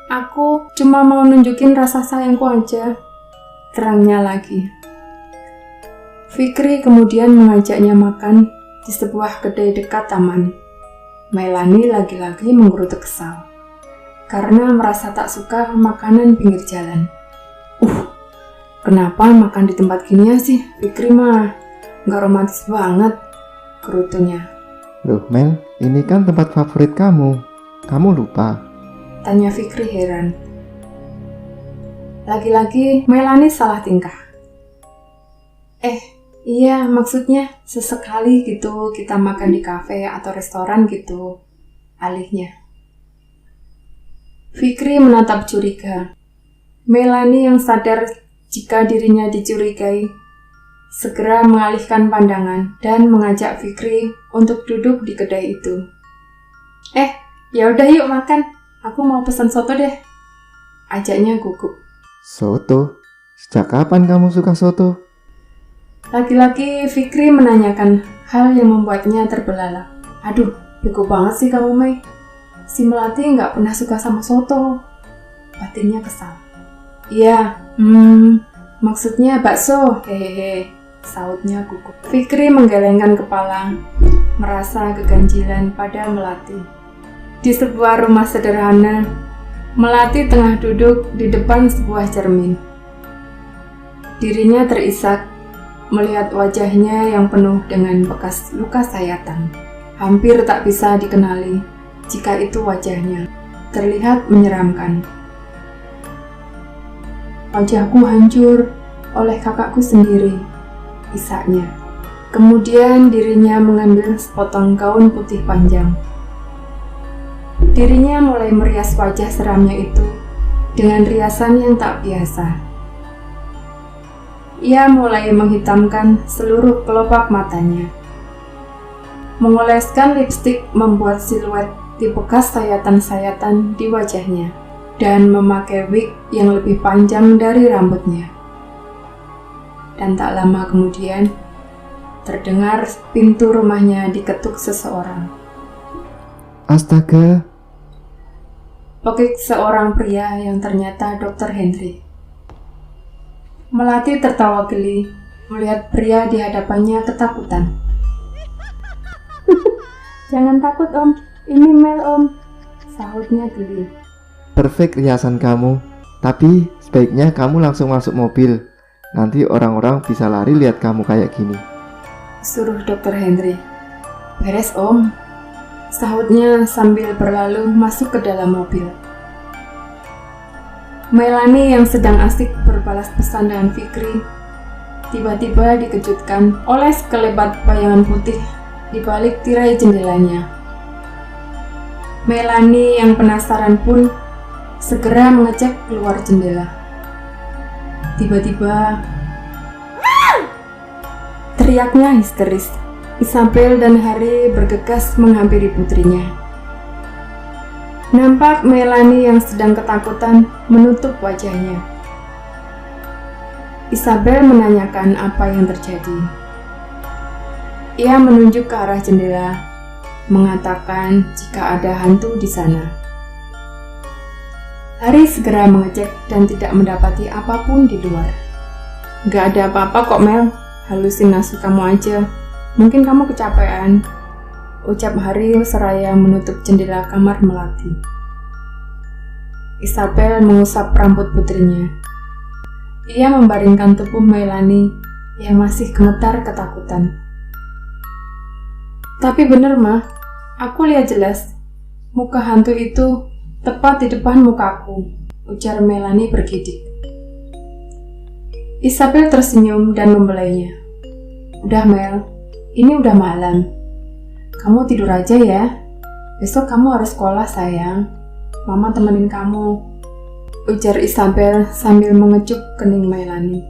Aku cuma mau nunjukin rasa sayangku aja. Terangnya lagi. Fikri kemudian mengajaknya makan di sebuah kedai dekat taman. Melani lagi-lagi menggerutu kesal karena merasa tak suka makanan pinggir jalan. Kenapa makan di tempat gini ya sih? Fikri mah gak romantis banget, gerutunya. Loh Mel, ini kan tempat favorit kamu. Kamu lupa? Tanya Fikri heran. Lagi-lagi Melani salah tingkah. Iya, maksudnya sesekali gitu kita makan di kafe atau restoran gitu, alihnya. Fikri menatap curiga. Melani yang sadar jika dirinya dicurigai, segera mengalihkan pandangan dan mengajak Fikri untuk duduk di kedai itu. Ya udah yuk makan. Aku mau pesan soto deh. Ajaknya gugup. Soto? Sejak kapan kamu suka soto? Lagi-lagi Fikri menanyakan hal yang membuatnya terbelalak. Aduh, bego banget sih kamu, Mei. Si Melati nggak pernah suka sama soto. Batinnya kesal. Iya, maksudnya bakso. Hehehe, sautnya gugup. Fikri menggelengkan kepala, merasa keganjilan pada Melati. Di sebuah rumah sederhana, Melati tengah duduk di depan sebuah cermin. Dirinya terisak melihat wajahnya yang penuh dengan bekas luka sayatan. Hampir tak bisa dikenali jika itu wajahnya. Terlihat menyeramkan. Wajahku hancur oleh kakakku sendiri, isaknya. Kemudian dirinya mengambil sepotong gaun putih panjang. Dirinya mulai merias wajah seramnya itu dengan riasan yang tak biasa. Ia mulai menghitamkan seluruh kelopak matanya. Mengoleskan lipstik membuat siluet di bekas sayatan-sayatan di wajahnya dan memakai wig yang lebih panjang dari rambutnya. Dan tak lama kemudian, terdengar pintu rumahnya diketuk seseorang. Astaga! Pekik seorang pria yang ternyata Dr. Hendri. Melati tertawa geli melihat pria di hadapannya ketakutan. Jangan takut om, ini Mel om, sahutnya geli. Perfect riasan kamu, tapi sebaiknya kamu langsung masuk mobil. Nanti orang-orang bisa lari lihat kamu kayak gini. Suruh Dr. Hendri. Beres om. sahutnya sambil berlalu masuk ke dalam mobil. Melanie yang sedang asik berbalas pesan dengan Fikri tiba-tiba dikejutkan oleh sekelebat bayangan putih di balik tirai jendelanya. Melanie yang penasaran pun segera mengecek keluar jendela. Tiba-tiba teriaknya histeris. Isabel dan Harry bergegas menghampiri putrinya. Nampak Melanie yang sedang ketakutan menutup wajahnya. Isabel menanyakan apa yang terjadi. Ia menunjuk ke arah jendela, mengatakan jika ada hantu di sana. Harry segera mengecek dan tidak mendapati apapun di luar. Gak ada apa-apa kok Mel, halusinasi kamu aja. Mungkin kamu kecapean, ucap Harry seraya menutup jendela kamar Melati. Isabel mengusap rambut putrinya. Ia membaringkan tubuh Melanie yang masih gemetar ketakutan. Tapi bener mah, aku lihat jelas. Muka hantu itu tepat di depan mukaku, ujar Melanie bergidik. Isabel tersenyum dan membelainya. Udah Mel, ini udah malam. Kamu tidur aja ya. Besok kamu harus sekolah sayang. Mama temenin kamu, ujar Isabel sambil mengecup kening Melanie.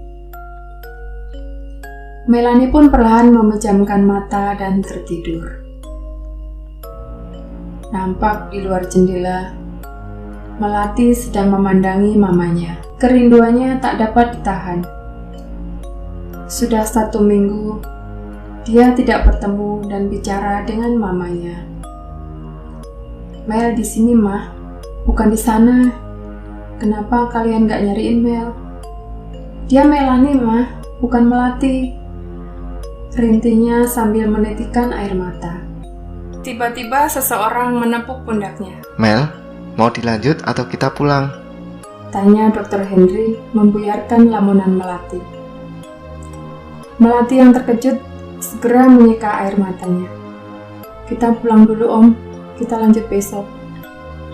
Melanie pun perlahan memejamkan mata dan tertidur. Nampak di luar jendela, Melati sedang memandangi mamanya. Kerinduannya tak dapat ditahan. Sudah 1 minggu, dia tidak bertemu dan bicara dengan mamanya. Mel di sini mah, bukan di sana. Kenapa kalian gak nyariin Mel? Dia Melanie mah, bukan Melati. Rintinya sambil menitikkan air mata. Tiba-tiba seseorang menepuk pundaknya. Mel, mau dilanjut atau kita pulang? Tanya Dr. Henry membuyarkan lamunan Melati. Melati yang terkejut segera menyeka air matanya. Kita pulang dulu om, kita lanjut besok,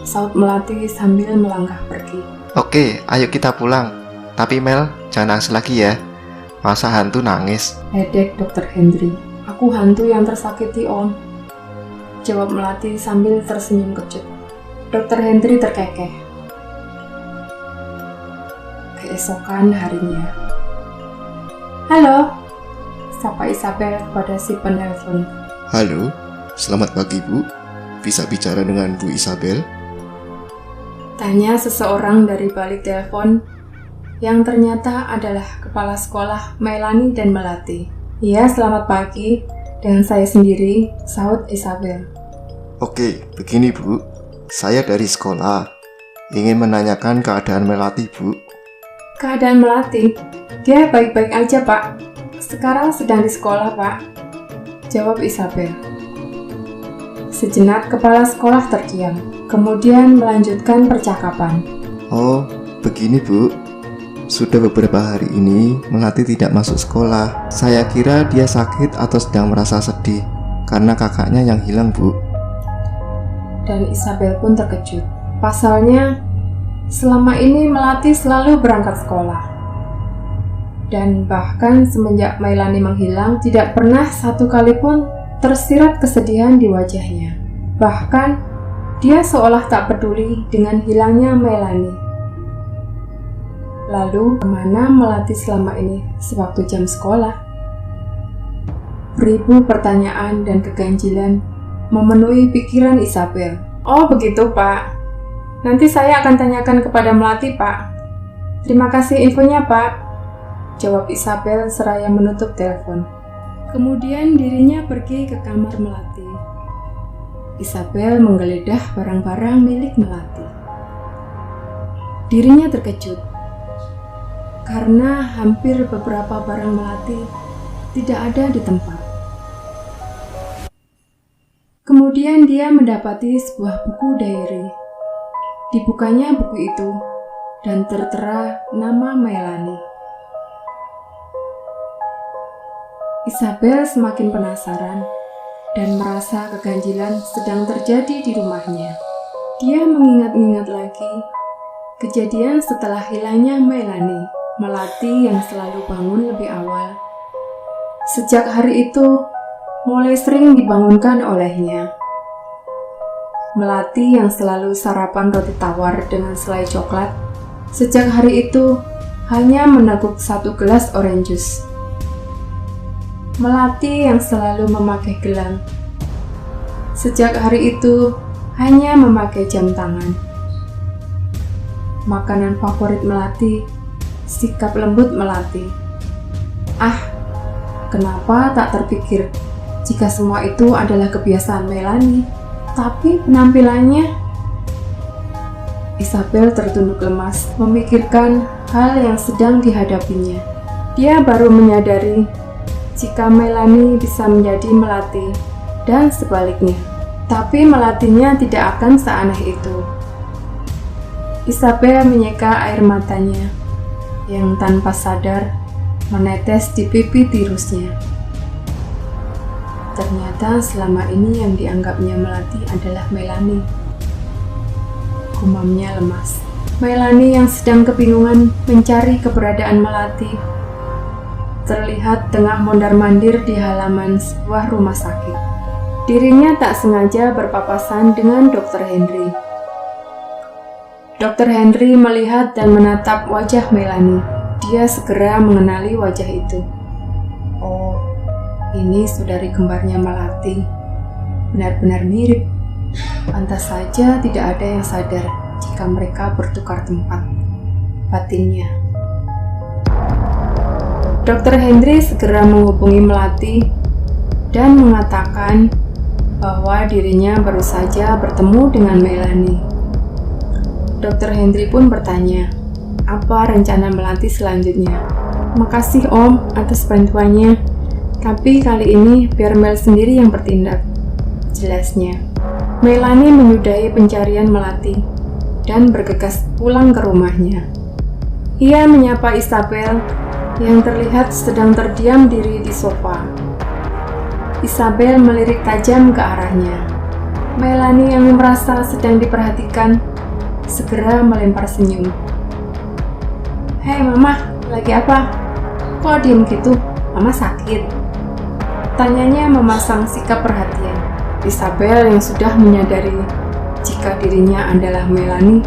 saut Melati sambil melangkah pergi. Oke, ayo kita pulang. Tapi Mel, jangan nangis lagi ya. Masa hantu nangis? Ledek Dr. Henry. Aku hantu yang tersakiti om, jawab Melati sambil tersenyum kecut. Dr. Henry terkekeh. Keesokan harinya. Halo, sapa Isabel kepada si penelpon. Halo, selamat pagi Bu. Bisa bicara dengan Bu Isabel? Tanya seseorang dari balik telepon yang ternyata adalah kepala sekolah Melanie dan Melati. Iya, selamat pagi. Dengan saya sendiri, saut Isabel. Oke, begini Bu. Saya dari sekolah. Ingin menanyakan keadaan Melati Bu. Keadaan Melati? Dia baik-baik aja Pak. Sekarang sedang di sekolah Pak, jawab Isabel. Sejenak kepala sekolah terdiam, kemudian melanjutkan percakapan. Oh, begini Bu. Sudah beberapa hari ini Melati tidak masuk sekolah. Saya kira dia sakit atau sedang merasa sedih karena kakaknya yang hilang Bu. Dan Isabel pun terkejut. Pasalnya, selama ini Melati selalu berangkat sekolah. Dan bahkan semenjak Melanie menghilang, tidak pernah satu kali pun tersirat kesedihan di wajahnya. Bahkan, dia seolah tak peduli dengan hilangnya Melanie. Lalu, kemana Melati selama ini sewaktu jam sekolah? Beribu pertanyaan dan keganjilan memenuhi pikiran Isabel. Oh begitu Pak. Nanti saya akan tanyakan kepada Melati Pak. Terima kasih infonya Pak, jawab Isabel seraya menutup telepon. Kemudian dirinya pergi ke kamar Melati. Isabel menggeledah barang-barang milik Melati. Dirinya terkejut karena hampir beberapa barang Melati tidak ada di tempat. Kemudian dia mendapati sebuah buku diary. Dibukanya buku itu dan tertera nama Melanie. Isabel semakin penasaran dan merasa keganjilan sedang terjadi di rumahnya. Dia mengingat-ingat lagi kejadian setelah hilangnya Melanie, melati yang selalu bangun lebih awal. Sejak hari itu, mulai sering dibangunkan olehnya. Melati yang selalu sarapan roti tawar dengan selai coklat, sejak hari itu hanya meneguk 1 gelas orange juice. Melati yang selalu memakai gelang, sejak hari itu hanya memakai jam tangan. Makanan favorit Melati, sikap lembut Melati. Kenapa tak terpikir jika semua itu adalah kebiasaan Melanie, tapi penampilannya? Isabel tertunduk lemas memikirkan hal yang sedang dihadapinya. Dia baru menyadari jika Melanie bisa menjadi Melati dan sebaliknya. Tapi Melatinya tidak akan seaneh itu. Isabel menyeka air matanya yang tanpa sadar menetes di pipi tirusnya. Ternyata selama ini yang dianggapnya Melati adalah Melanie. Gumamnya lemas. Melanie yang sedang kebingungan mencari keberadaan Melati terlihat tengah mondar-mandir di halaman sebuah rumah sakit. Dirinya tak sengaja berpapasan dengan Dr. Henry. Dr. Henry melihat dan menatap wajah Melanie. Dia segera mengenali wajah itu. Oh, ini saudari kembarnya Melati. Benar-benar mirip. Pantas saja tidak ada yang sadar jika mereka bertukar tempat. Batinnya. Dr. Henry segera menghubungi Melati dan mengatakan bahwa dirinya baru saja bertemu dengan Melanie. Dr. Henry pun bertanya, apa rencana Melati selanjutnya? Makasih Om atas bantuannya, tapi kali ini biar Mel sendiri yang bertindak, jelasnya. Melanie menyudahi pencarian Melati dan bergegas pulang ke rumahnya. Ia menyapa Isabel yang terlihat sedang terdiam diri di sofa. Isabel melirik tajam ke arahnya. Melanie yang merasa sedang diperhatikan segera melempar senyum. Hei Mama, lagi apa? Kok diem gitu? Mama sakit? Tanyanya memasang sikap perhatian. Isabel yang sudah menyadari jika dirinya adalah Melanie,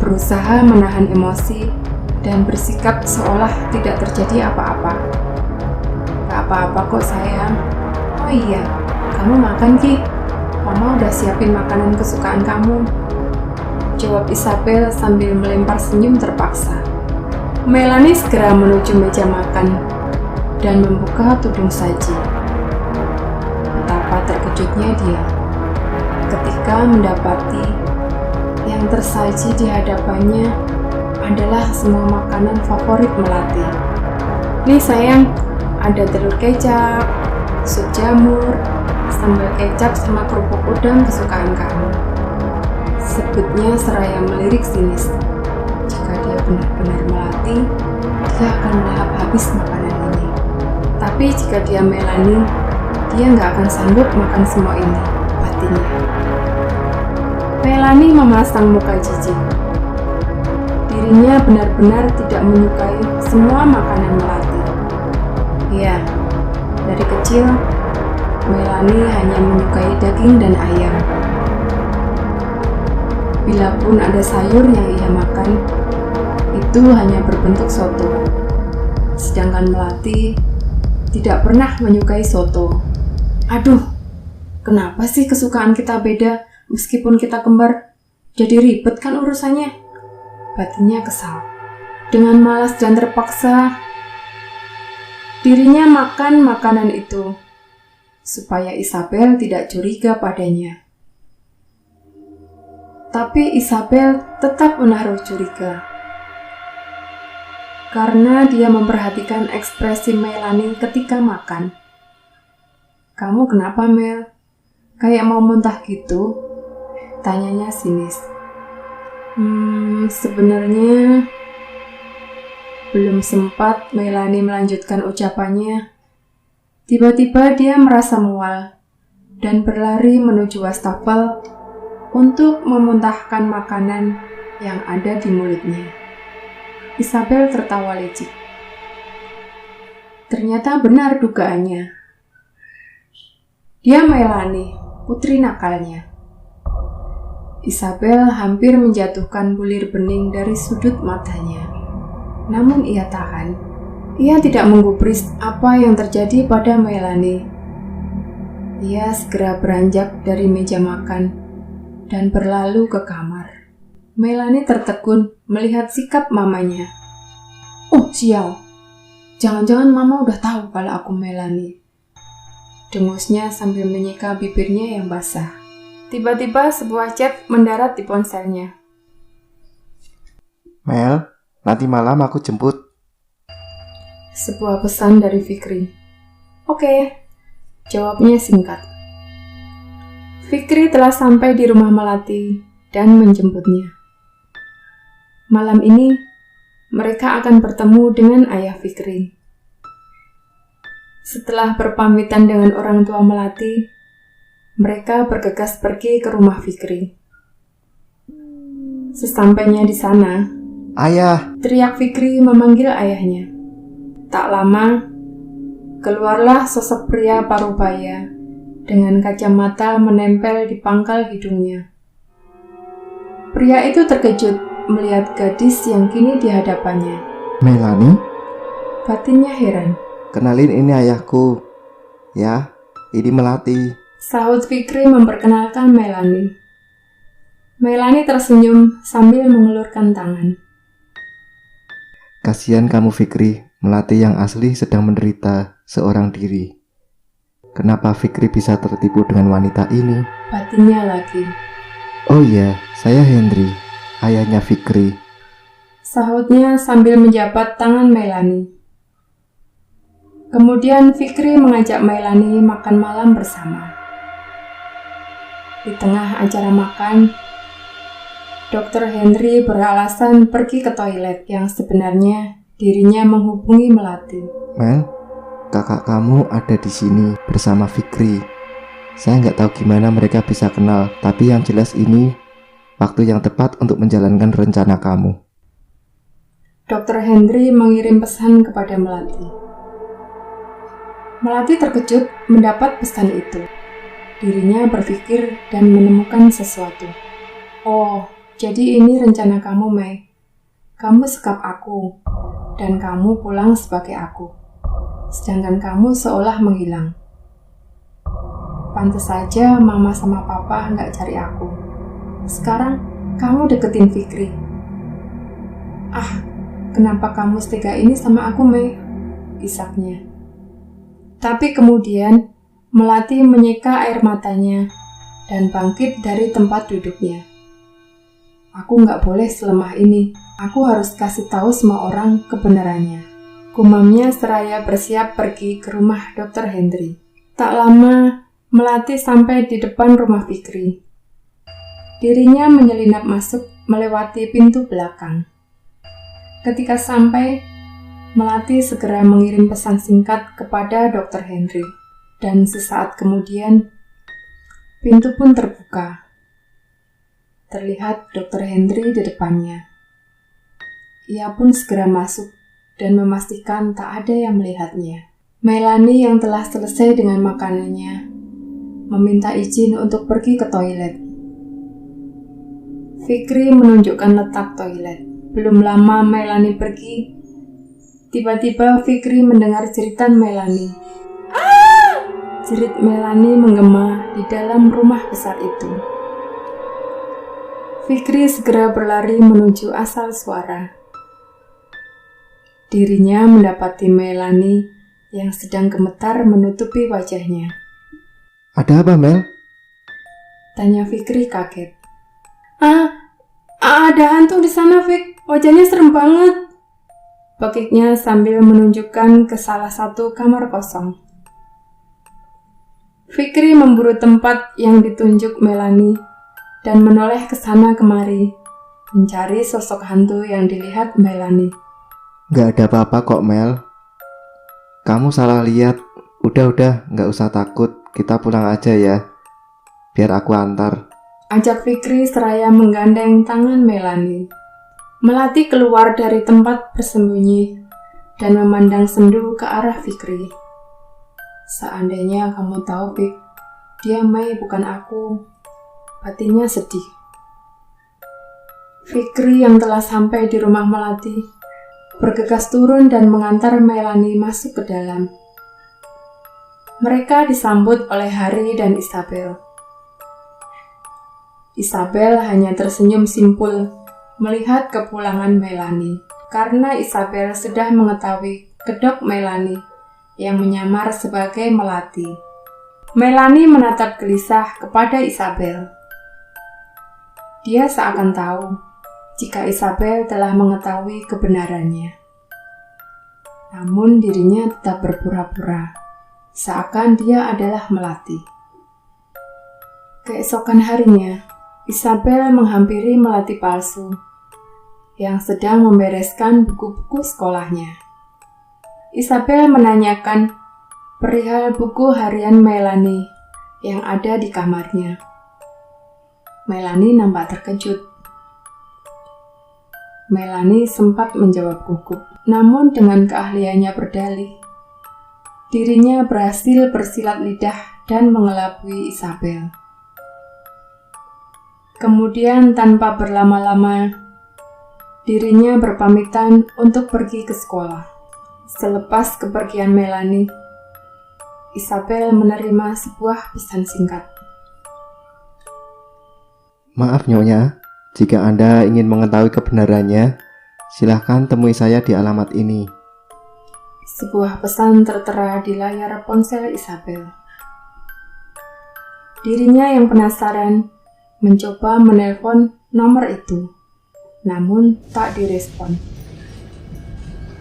berusaha menahan emosi dan bersikap seolah tidak terjadi apa-apa. Gak apa-apa kok sayang. Oh iya, kamu makan Ki? Mama udah siapin makanan kesukaan kamu, jawab Isabel sambil melempar senyum terpaksa. Melanie segera menuju meja makan dan membuka tudung saji. Betapa terkejutnya dia ketika mendapati yang tersaji di hadapannya adalah semua makanan favorit Melati. Nih sayang, ada telur kecap, sup jamur, sambal kecap sama kerupuk udang kesukaan kamu, sebutnya seraya melirik sinis. Jika dia benar-benar Melati, dia akan melahap habis makanan ini. Tapi jika dia Melanie, dia nggak akan sanggup makan semua ini, batinnya. Melanie memasang muka jijik. Dirinya benar-benar tidak menyukai semua makanan Melati. Ya, dari kecil, Melanie hanya menyukai daging dan ayam. Bila pun ada sayur yang ia makan, itu hanya berbentuk soto. Sedangkan Melati tidak pernah menyukai soto. Aduh, kenapa sih kesukaan kita beda meskipun kita kembar? Jadi ribet kan urusannya? Batinnya kesal. Dengan malas dan terpaksa, dirinya makan makanan itu supaya Isabel tidak curiga padanya. Tapi Isabel tetap menaruh curiga karena dia memperhatikan ekspresi Melanie ketika makan. Kamu kenapa Mel? Kayak mau muntah gitu? Tanyanya sinis. Sebenarnya belum sempat Melanie melanjutkan ucapannya. Tiba-tiba dia merasa mual dan berlari menuju wastafel untuk memuntahkan makanan yang ada di mulutnya. Isabel tertawa licik. Ternyata benar dugaannya. Dia Melanie, putri nakalnya. Isabel hampir menjatuhkan bulir bening dari sudut matanya. Namun ia tahan. Ia tidak menggubris apa yang terjadi pada Melanie. Ia segera beranjak dari meja makan dan berlalu ke kamar. Melanie tertegun melihat sikap mamanya. Oh sial, jangan-jangan mama udah tahu kalau aku Melanie. Dengusnya sambil menyeka bibirnya yang basah. Tiba-tiba sebuah chat mendarat di ponselnya. Mel, nanti malam aku jemput. Sebuah pesan dari Fikri. Oke, jawabnya singkat. Fikri telah sampai di rumah Melati dan menjemputnya. Malam ini, mereka akan bertemu dengan ayah Fikri. Setelah berpamitan dengan orang tua Melati, mereka bergegas pergi ke rumah Fikri. Sesampainya di sana, Ayah, teriak Fikri memanggil ayahnya. Tak lama, keluarlah sosok pria parubaya dengan kacamata menempel di pangkal hidungnya. Pria itu terkejut melihat gadis yang kini di hadapannya. Melanie, Batinnya heran. kenalin ini ayahku. Ya, ini Melati. Sahut Fikri memperkenalkan Melanie. Melanie tersenyum sambil mengelurkan tangan. Kasihan kamu Fikri, Melati yang asli sedang menderita seorang diri. Kenapa Fikri bisa tertipu dengan wanita ini? Batinnya lagi. Oh iya, saya Henry, ayahnya Fikri. Sahutnya sambil menjabat tangan Melanie. Kemudian Fikri mengajak Melanie makan malam bersama. Di tengah acara makan, Dr. Henry beralasan pergi ke toilet yang sebenarnya dirinya menghubungi Melati. Mel, kakak kamu ada di sini bersama Fikri. Saya nggak tahu gimana mereka bisa kenal, tapi yang jelas ini waktu yang tepat untuk menjalankan rencana kamu. Dr. Henry mengirim pesan kepada Melati. Melati terkejut mendapat pesan itu. Dirinya berpikir dan menemukan sesuatu. Oh, jadi ini rencana kamu, Mei. Kamu sekap aku, dan kamu pulang sebagai aku. Sedangkan kamu seolah menghilang. Pantes saja mama sama papa nggak cari aku. Sekarang kamu deketin Fikri. Ah, kenapa kamu setega ini sama aku, Mei? Isaknya. Tapi kemudian Melati menyeka air matanya dan bangkit dari tempat duduknya. Aku nggak boleh selemah ini. Aku harus kasih tahu semua orang kebenarannya. Gumamnya seraya bersiap pergi ke rumah Dr. Henry. Tak lama, Melati sampai di depan rumah Fikri. Dirinya menyelinap masuk melewati pintu belakang. Ketika sampai, Melati segera mengirim pesan singkat kepada Dr. Henry. Dan sesaat kemudian, pintu pun terbuka. Terlihat Dr. Henry di depannya. Ia pun segera masuk dan memastikan tak ada yang melihatnya. Melanie yang telah selesai dengan makanannya meminta izin untuk pergi ke toilet. Fikri menunjukkan letak toilet. Belum lama Melanie pergi, tiba-tiba Fikri mendengar jeritan Melanie. Jerit Melanie menggema di dalam rumah besar itu. Fikri segera berlari menuju asal suara. Dirinya mendapati Melanie yang sedang gemetar menutupi wajahnya. Ada apa, Mel? Tanya Fikri kaget. Ada hantu di sana, Fik. Wajahnya serem banget. Pakiknya sambil menunjukkan ke salah satu kamar kosong. Fikri memburu tempat yang ditunjuk Melanie dan menoleh ke sana kemari, mencari sosok hantu yang dilihat Melanie. Nggak ada apa-apa kok, Mel. Kamu salah lihat. Udah, nggak usah takut. Kita pulang aja ya. biar aku antar. Ajak Fikri seraya menggandeng tangan Melani. Melati keluar dari tempat bersembunyi dan memandang sendu ke arah Fikri. Seandainya kamu tahu, Fik, dia Mei bukan aku. Batinnya sedih. Fikri yang telah sampai di rumah Melati bergegas turun dan mengantar Melani masuk ke dalam. Mereka disambut oleh Hari dan Isabel. Isabel hanya tersenyum simpul melihat kepulangan Melani, karena Isabel sudah mengetahui kedok Melani yang menyamar sebagai Melati. Melani menatap gelisah kepada Isabel. Dia seakan tahu jika Isabel telah mengetahui kebenarannya. Namun dirinya tetap berpura-pura, seakan dia adalah Melati. Keesokan harinya, Isabel menghampiri Melati palsu yang sedang membereskan buku-buku sekolahnya. Isabel menanyakan perihal buku harian Melani yang ada di kamarnya. Melani nampak terkejut. Melani sempat menjawab gugup, namun dengan keahliannya berdalih, dirinya berhasil bersilat lidah dan mengelabui Isabel. Kemudian tanpa berlama-lama, dirinya berpamitan untuk pergi ke sekolah. Selepas kepergian Melani, Isabel menerima sebuah pesan singkat. Maaf Nyonya, jika Anda ingin mengetahui kebenarannya, silahkan temui saya di alamat ini. Sebuah pesan tertera di layar ponsel Isabel. Dirinya yang penasaran mencoba menelpon nomor itu, namun tak direspon.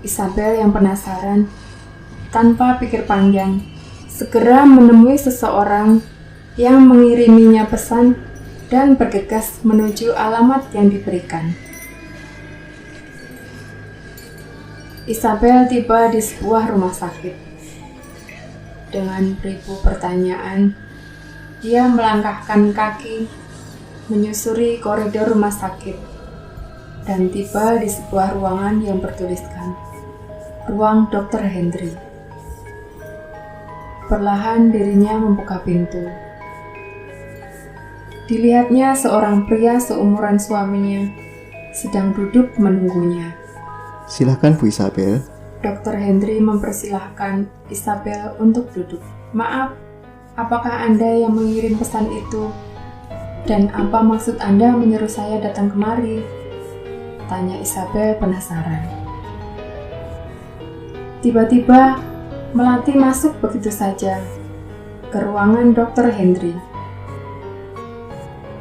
Isabel yang penasaran, tanpa pikir panjang, segera menemui seseorang yang mengiriminya pesan dan bergegas menuju alamat yang diberikan. Isabel tiba di sebuah rumah sakit. Dengan beribu pertanyaan, dia melangkahkan kaki menyusuri koridor rumah sakit dan tiba di sebuah ruangan yang bertuliskan Ruang Dr. Hendry. Perlahan dirinya membuka pintu. Dilihatnya seorang pria seumuran suaminya sedang duduk menunggunya. Silahkan Bu Isabel. Dr. Hendry mempersilahkan Isabel untuk duduk. Maaf, apakah Anda yang mengirim pesan itu? Dan apa maksud Anda menyuruh saya datang kemari? Tanya Isabel penasaran. Tiba-tiba, Melati masuk begitu saja ke ruangan Dr. Hendry.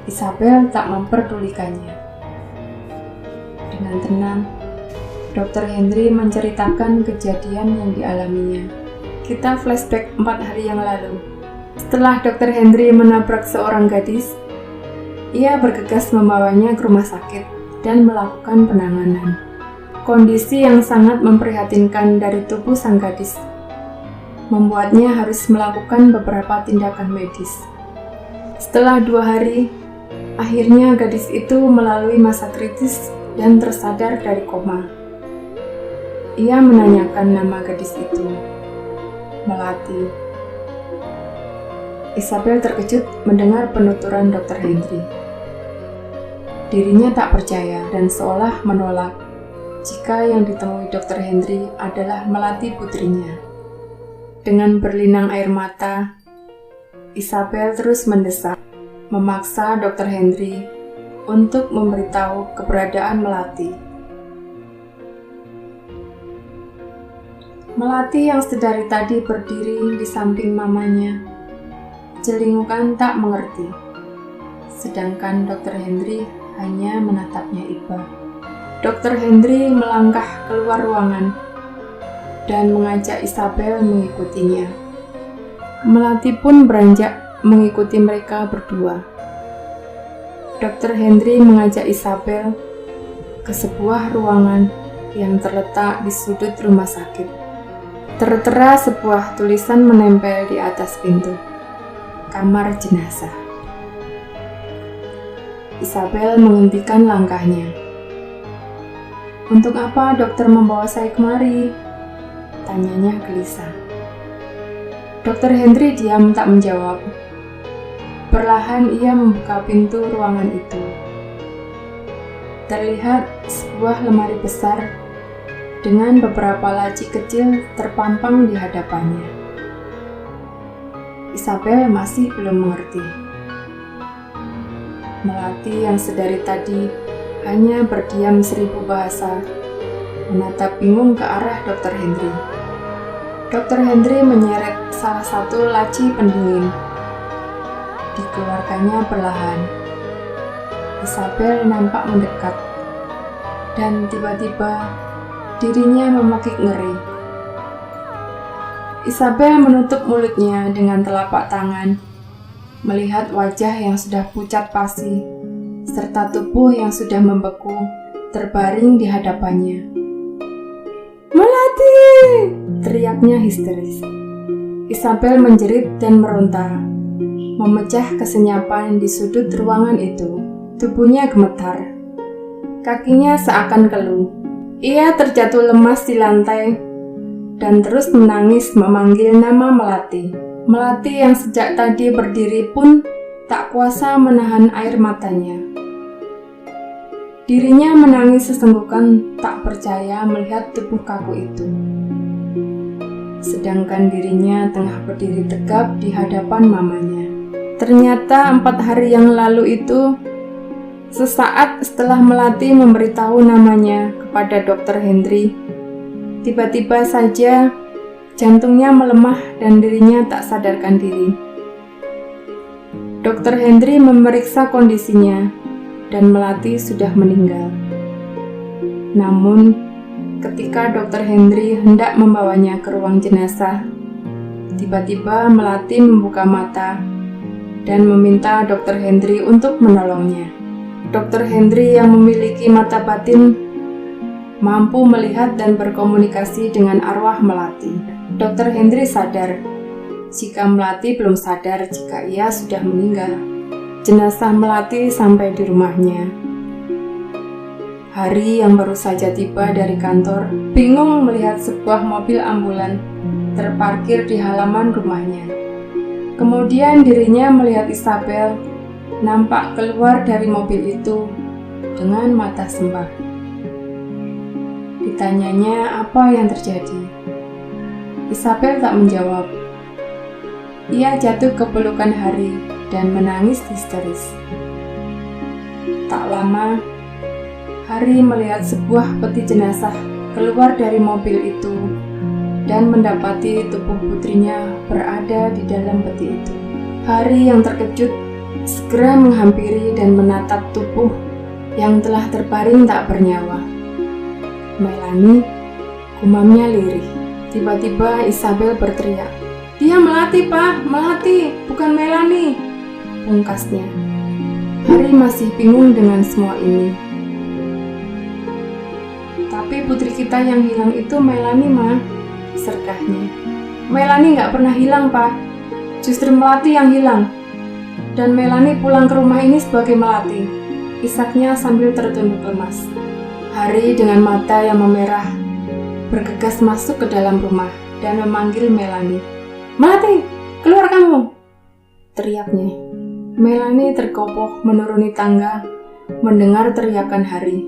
Isabel tak memperdulikannya. Dengan tenang, Dr. Hendry menceritakan kejadian yang dialaminya. Kita flashback 4 hari yang lalu. Setelah Dr. Hendry menabrak seorang gadis, ia bergegas membawanya ke rumah sakit dan melakukan penanganan. Kondisi yang sangat memprihatinkan dari tubuh sang gadis membuatnya harus melakukan beberapa tindakan medis. Setelah 2 hari, akhirnya gadis itu melalui masa kritis dan tersadar dari koma. Ia menanyakan nama gadis itu, Melati. Isabel terkejut mendengar penuturan Dr. Hendry. Dirinya tak percaya dan seolah menolak jika yang ditemui Dr. Hendry adalah Melati putrinya. Dengan berlinang air mata, Isabel terus mendesak, memaksa Dr. Hendry untuk memberitahu keberadaan Melati. Melati yang sedari tadi berdiri di samping mamanya, celingukan tak mengerti, sedangkan Dr. Hendry hanya menatapnya iba. Dr. Hendry melangkah keluar ruangan dan mengajak Isabel mengikutinya. Melati pun beranjak mengikuti mereka berdua. Dr. Hendry mengajak Isabel ke sebuah ruangan yang terletak di sudut rumah sakit. Tertera sebuah tulisan menempel di atas pintu, kamar jenazah. Isabel menghentikan langkahnya. "Untuk apa dokter membawa saya kemari?" tanyanya gelisah. Dr. Henry diam tak menjawab. Perlahan ia membuka pintu ruangan itu. Terlihat sebuah lemari besar dengan beberapa laci kecil terpampang di hadapannya. Isabel masih belum mengerti. Melati yang sedari tadi hanya berdiam 1000 bahasa, menatap bingung ke arah Dr. Henry. Dr. Henry menyeret salah satu laci pendingin. Dikeluarkannya perlahan. Isabel nampak mendekat, dan tiba-tiba dirinya memekik ngeri. Isabel menutup mulutnya dengan telapak tangan, melihat wajah yang sudah pucat pasi, serta tubuh yang sudah membeku terbaring di hadapannya. "Melati!" teriaknya histeris. Isabel menjerit dan meronta, memecah kesenyapan di sudut ruangan itu. Tubuhnya gemetar, kakinya seakan keluh. Ia terjatuh lemas di lantai dan terus menangis memanggil nama Melati. Melati yang sejak tadi berdiri pun tak kuasa menahan air matanya. Dirinya menangis sesenggukan, tak percaya melihat tubuh kaku itu. Sedangkan dirinya tengah berdiri tegap di hadapan mamanya. Ternyata 4 hari yang lalu itu, sesaat setelah Melati memberitahu namanya kepada Dr. Henry, tiba-tiba saja jantungnya melemah dan dirinya tak sadarkan diri. Dr. Henry memeriksa kondisinya dan Melati sudah meninggal. Namun, ketika Dr. Henry hendak membawanya ke ruang jenazah, tiba-tiba Melati membuka mata dan meminta Dr. Henry untuk menolongnya. Dr. Henry yang memiliki mata batin mampu melihat dan berkomunikasi dengan arwah Melati. Dr. Henry sadar jika Melati belum sadar jika ia sudah meninggal. Jenazah Melati sampai di rumahnya. Hari yang baru saja tiba dari kantor, bingung melihat sebuah mobil ambulan terparkir di halaman rumahnya. Kemudian dirinya melihat Isabel nampak keluar dari mobil itu dengan mata sembah. Ditanyanya apa yang terjadi. Isabel tak menjawab. Ia jatuh ke pelukan Hari dan menangis histeris. Tak lama, Hari melihat sebuah peti jenazah keluar dari mobil itu dan mendapati tubuh putrinya berada di dalam peti itu. Hari yang terkejut segera menghampiri dan menatap tubuh yang telah terbaring tak bernyawa. "Melani," gumamnya lirih. Tiba-tiba Isabel berteriak, "Dia Melati, Pak! Melati, bukan Melani!" pungkasnya. Hari masih bingung dengan semua ini. "Tapi putri kita yang hilang itu Melani, Ma," serkahnya. "Melani nggak pernah hilang, Pak. Justru Melati yang hilang. Dan Melani pulang ke rumah ini sebagai Melati," isaknya sambil tertunduk lemas. Hari dengan mata yang memerah bergegas masuk ke dalam rumah dan memanggil Melani. "Melati, keluar kamu!" teriaknya. Melani terkopoh menuruni tangga mendengar teriakan Hari.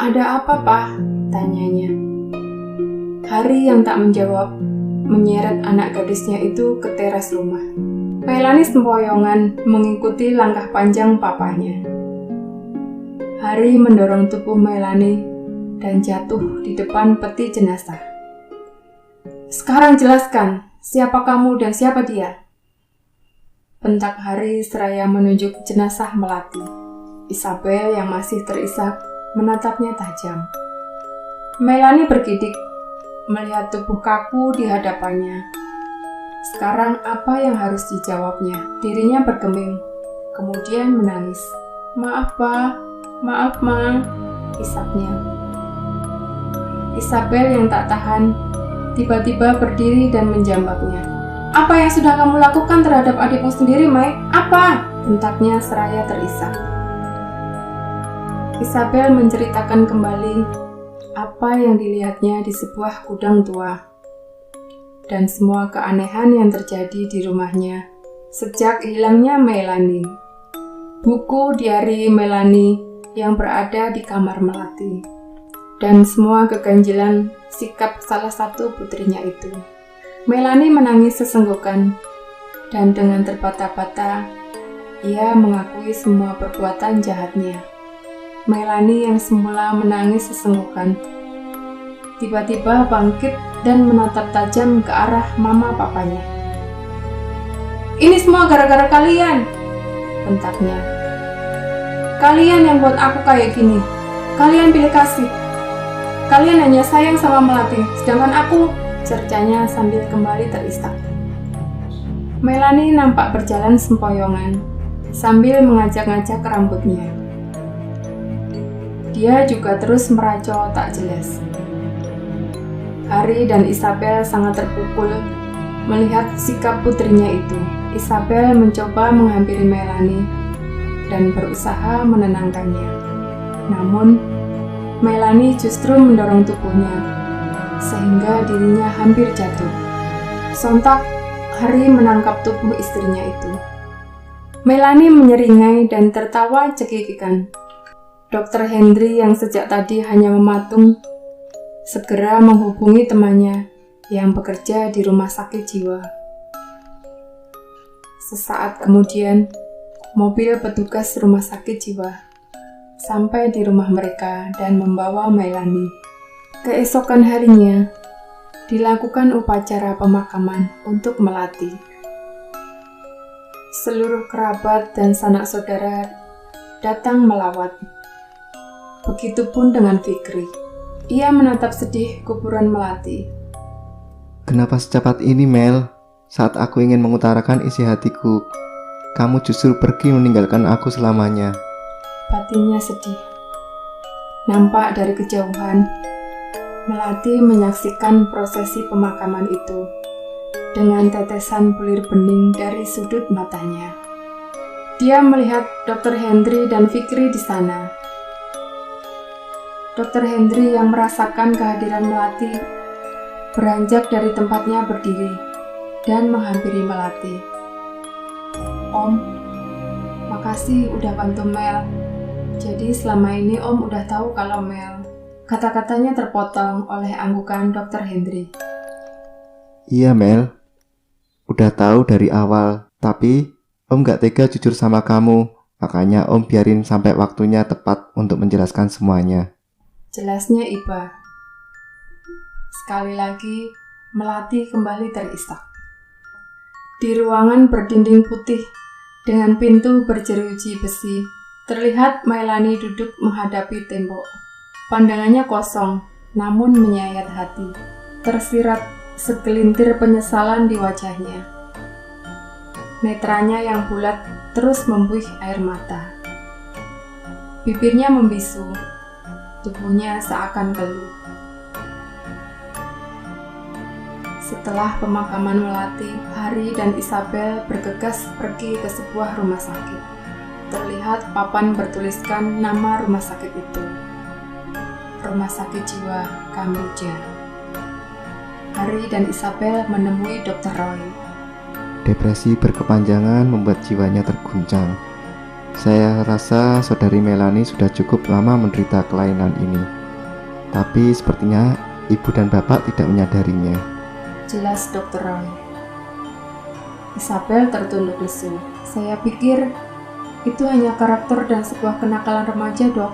Ada apa, Pak?" tanyanya. Hari yang tak menjawab menyeret anak gadisnya itu ke teras rumah. Melani sempoyongan mengikuti langkah panjang papahnya. Hari mendorong tubuh Melani dan jatuh di depan peti jenazah. "Sekarang jelaskan, siapa kamu dan siapa dia?" bentak Hari seraya menunjuk jenazah Melati. Isabel yang masih terisak menatapnya tajam. Melani bergidik melihat tubuh kaku di hadapannya. Sekarang apa yang harus dijawabnya? Dirinya bergeming, kemudian menangis. "Maaf, Pak. Maaf, Ma," isapnya. Isabel yang tak tahan tiba-tiba berdiri dan menjambaknya. "Apa yang sudah kamu lakukan terhadap adikmu sendiri, Mai? Apa?" bentaknya seraya terisak. Isabel menceritakan kembali apa yang dilihatnya di sebuah gudang tua dan semua keanehan yang terjadi di rumahnya sejak hilangnya Melanie. Buku diari Melanie yang berada di kamar Melati dan semua keganjilan sikap salah satu putrinya itu. Melanie menangis sesenggukan dan dengan terbata-bata ia mengakui semua perbuatan jahatnya. Melanie yang semula menangis sesenggukan tiba-tiba bangkit dan menatap tajam ke arah mama papanya. "Ini semua gara-gara kalian," bentaknya. "Kalian yang buat aku kayak gini. Kalian pilih kasih. Kalian hanya sayang sama Melati, sedangkan aku," cercanya sambil kembali terisak. Melanie nampak berjalan sempoyongan sambil mengajak-ngajak rambutnya. Dia juga terus meracau tak jelas. Harry dan Isabel sangat terpukul melihat sikap putrinya itu. Isabel mencoba menghampiri Melanie dan berusaha menenangkannya. Namun, Melanie justru mendorong tubuhnya sehingga dirinya hampir jatuh. Sontak, Harry menangkap tubuh istrinya itu. Melanie menyeringai dan tertawa cekikikan. Dr. Henry yang sejak tadi hanya mematung segera menghubungi temannya yang bekerja di rumah sakit jiwa. Sesaat kemudian, mobil petugas rumah sakit jiwa sampai di rumah mereka dan membawa Melanie. Keesokan harinya, dilakukan upacara pemakaman untuk Melati. Seluruh kerabat dan sanak saudara datang melawat. Begitupun dengan Fikri. Ia menatap sedih kuburan Melati. Kenapa secepat ini, Mel? Saat aku ingin mengutarakan isi hatiku, kamu justru pergi meninggalkan aku selamanya. Batinnya sedih. Nampak dari kejauhan, Melati menyaksikan prosesi pemakaman itu dengan tetesan bulir bening dari sudut matanya. Dia melihat Dr. Henry dan Fikri di sana. Dr. Henry yang merasakan kehadiran Melati beranjak dari tempatnya berdiri dan menghampiri Melati. "Om, makasih udah bantu Mel. Jadi selama ini Om udah tahu kalau Mel..." Kata-katanya terpotong oleh anggukan Dr. Henry. Iya, Mel. Udah tahu dari awal, tapi Om gak tega jujur sama kamu. Makanya Om biarin sampai waktunya tepat untuk menjelaskan semuanya. Jelasnya Iba. Sekali lagi, Melati kembali terisak. Di ruangan berdinding putih dengan pintu berjeruji besi, terlihat Melanie duduk menghadapi tembok. Pandangannya kosong, namun menyayat hati. Tersirat segelintir penyesalan di wajahnya. Netranya yang bulat terus membuih air mata. Bibirnya membisu. Tubuhnya seakan keluh. Setelah pemakaman Melati, Harry dan Isabel bergegas pergi ke sebuah rumah sakit. Terlihat papan bertuliskan nama rumah sakit itu. Rumah Sakit Jiwa Kamboja. Harry dan Isabel menemui Dr. Roy. Depresi berkepanjangan membuat jiwanya terguncang. Saya rasa saudari Melanie sudah cukup lama menderita kelainan ini. Tapi sepertinya ibu dan bapak tidak menyadarinya. Jelas Dr. Roy. Isabel tertunduk lesu. "Saya pikir itu hanya karakter dan sebuah kenakalan remaja, Dok.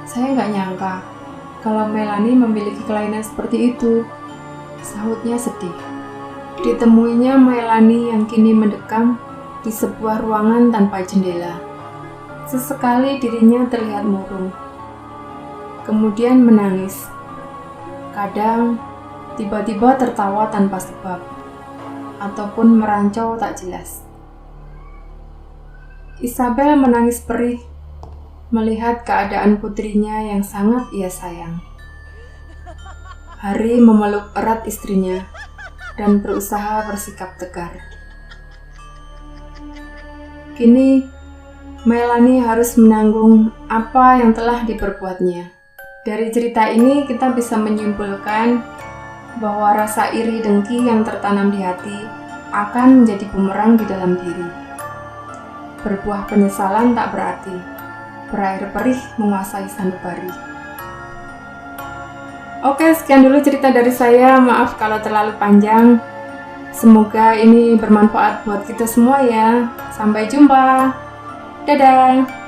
Saya nggak nyangka kalau Melanie memiliki kelainan seperti itu," sahutnya sedih. Ditemuinya Melanie yang kini mendekam di sebuah ruangan tanpa jendela. Sesekali dirinya terlihat murung, kemudian menangis. Kadang tiba-tiba tertawa tanpa sebab, ataupun merancau tak jelas. Isabel menangis perih melihat keadaan putrinya yang sangat ia sayang. Harry memeluk erat istrinya dan berusaha bersikap tegar. Kini Melanie harus menanggung apa yang telah diperbuatnya. Dari cerita ini kita bisa menyimpulkan bahwa rasa iri dengki yang tertanam di hati akan menjadi bumerang di dalam diri. Berbuah penyesalan tak berarti berair perih menguasai sanubari. Oke, sekian dulu cerita dari saya. Maaf kalau terlalu panjang. Semoga ini bermanfaat buat kita semua ya. Sampai jumpa. Dadah.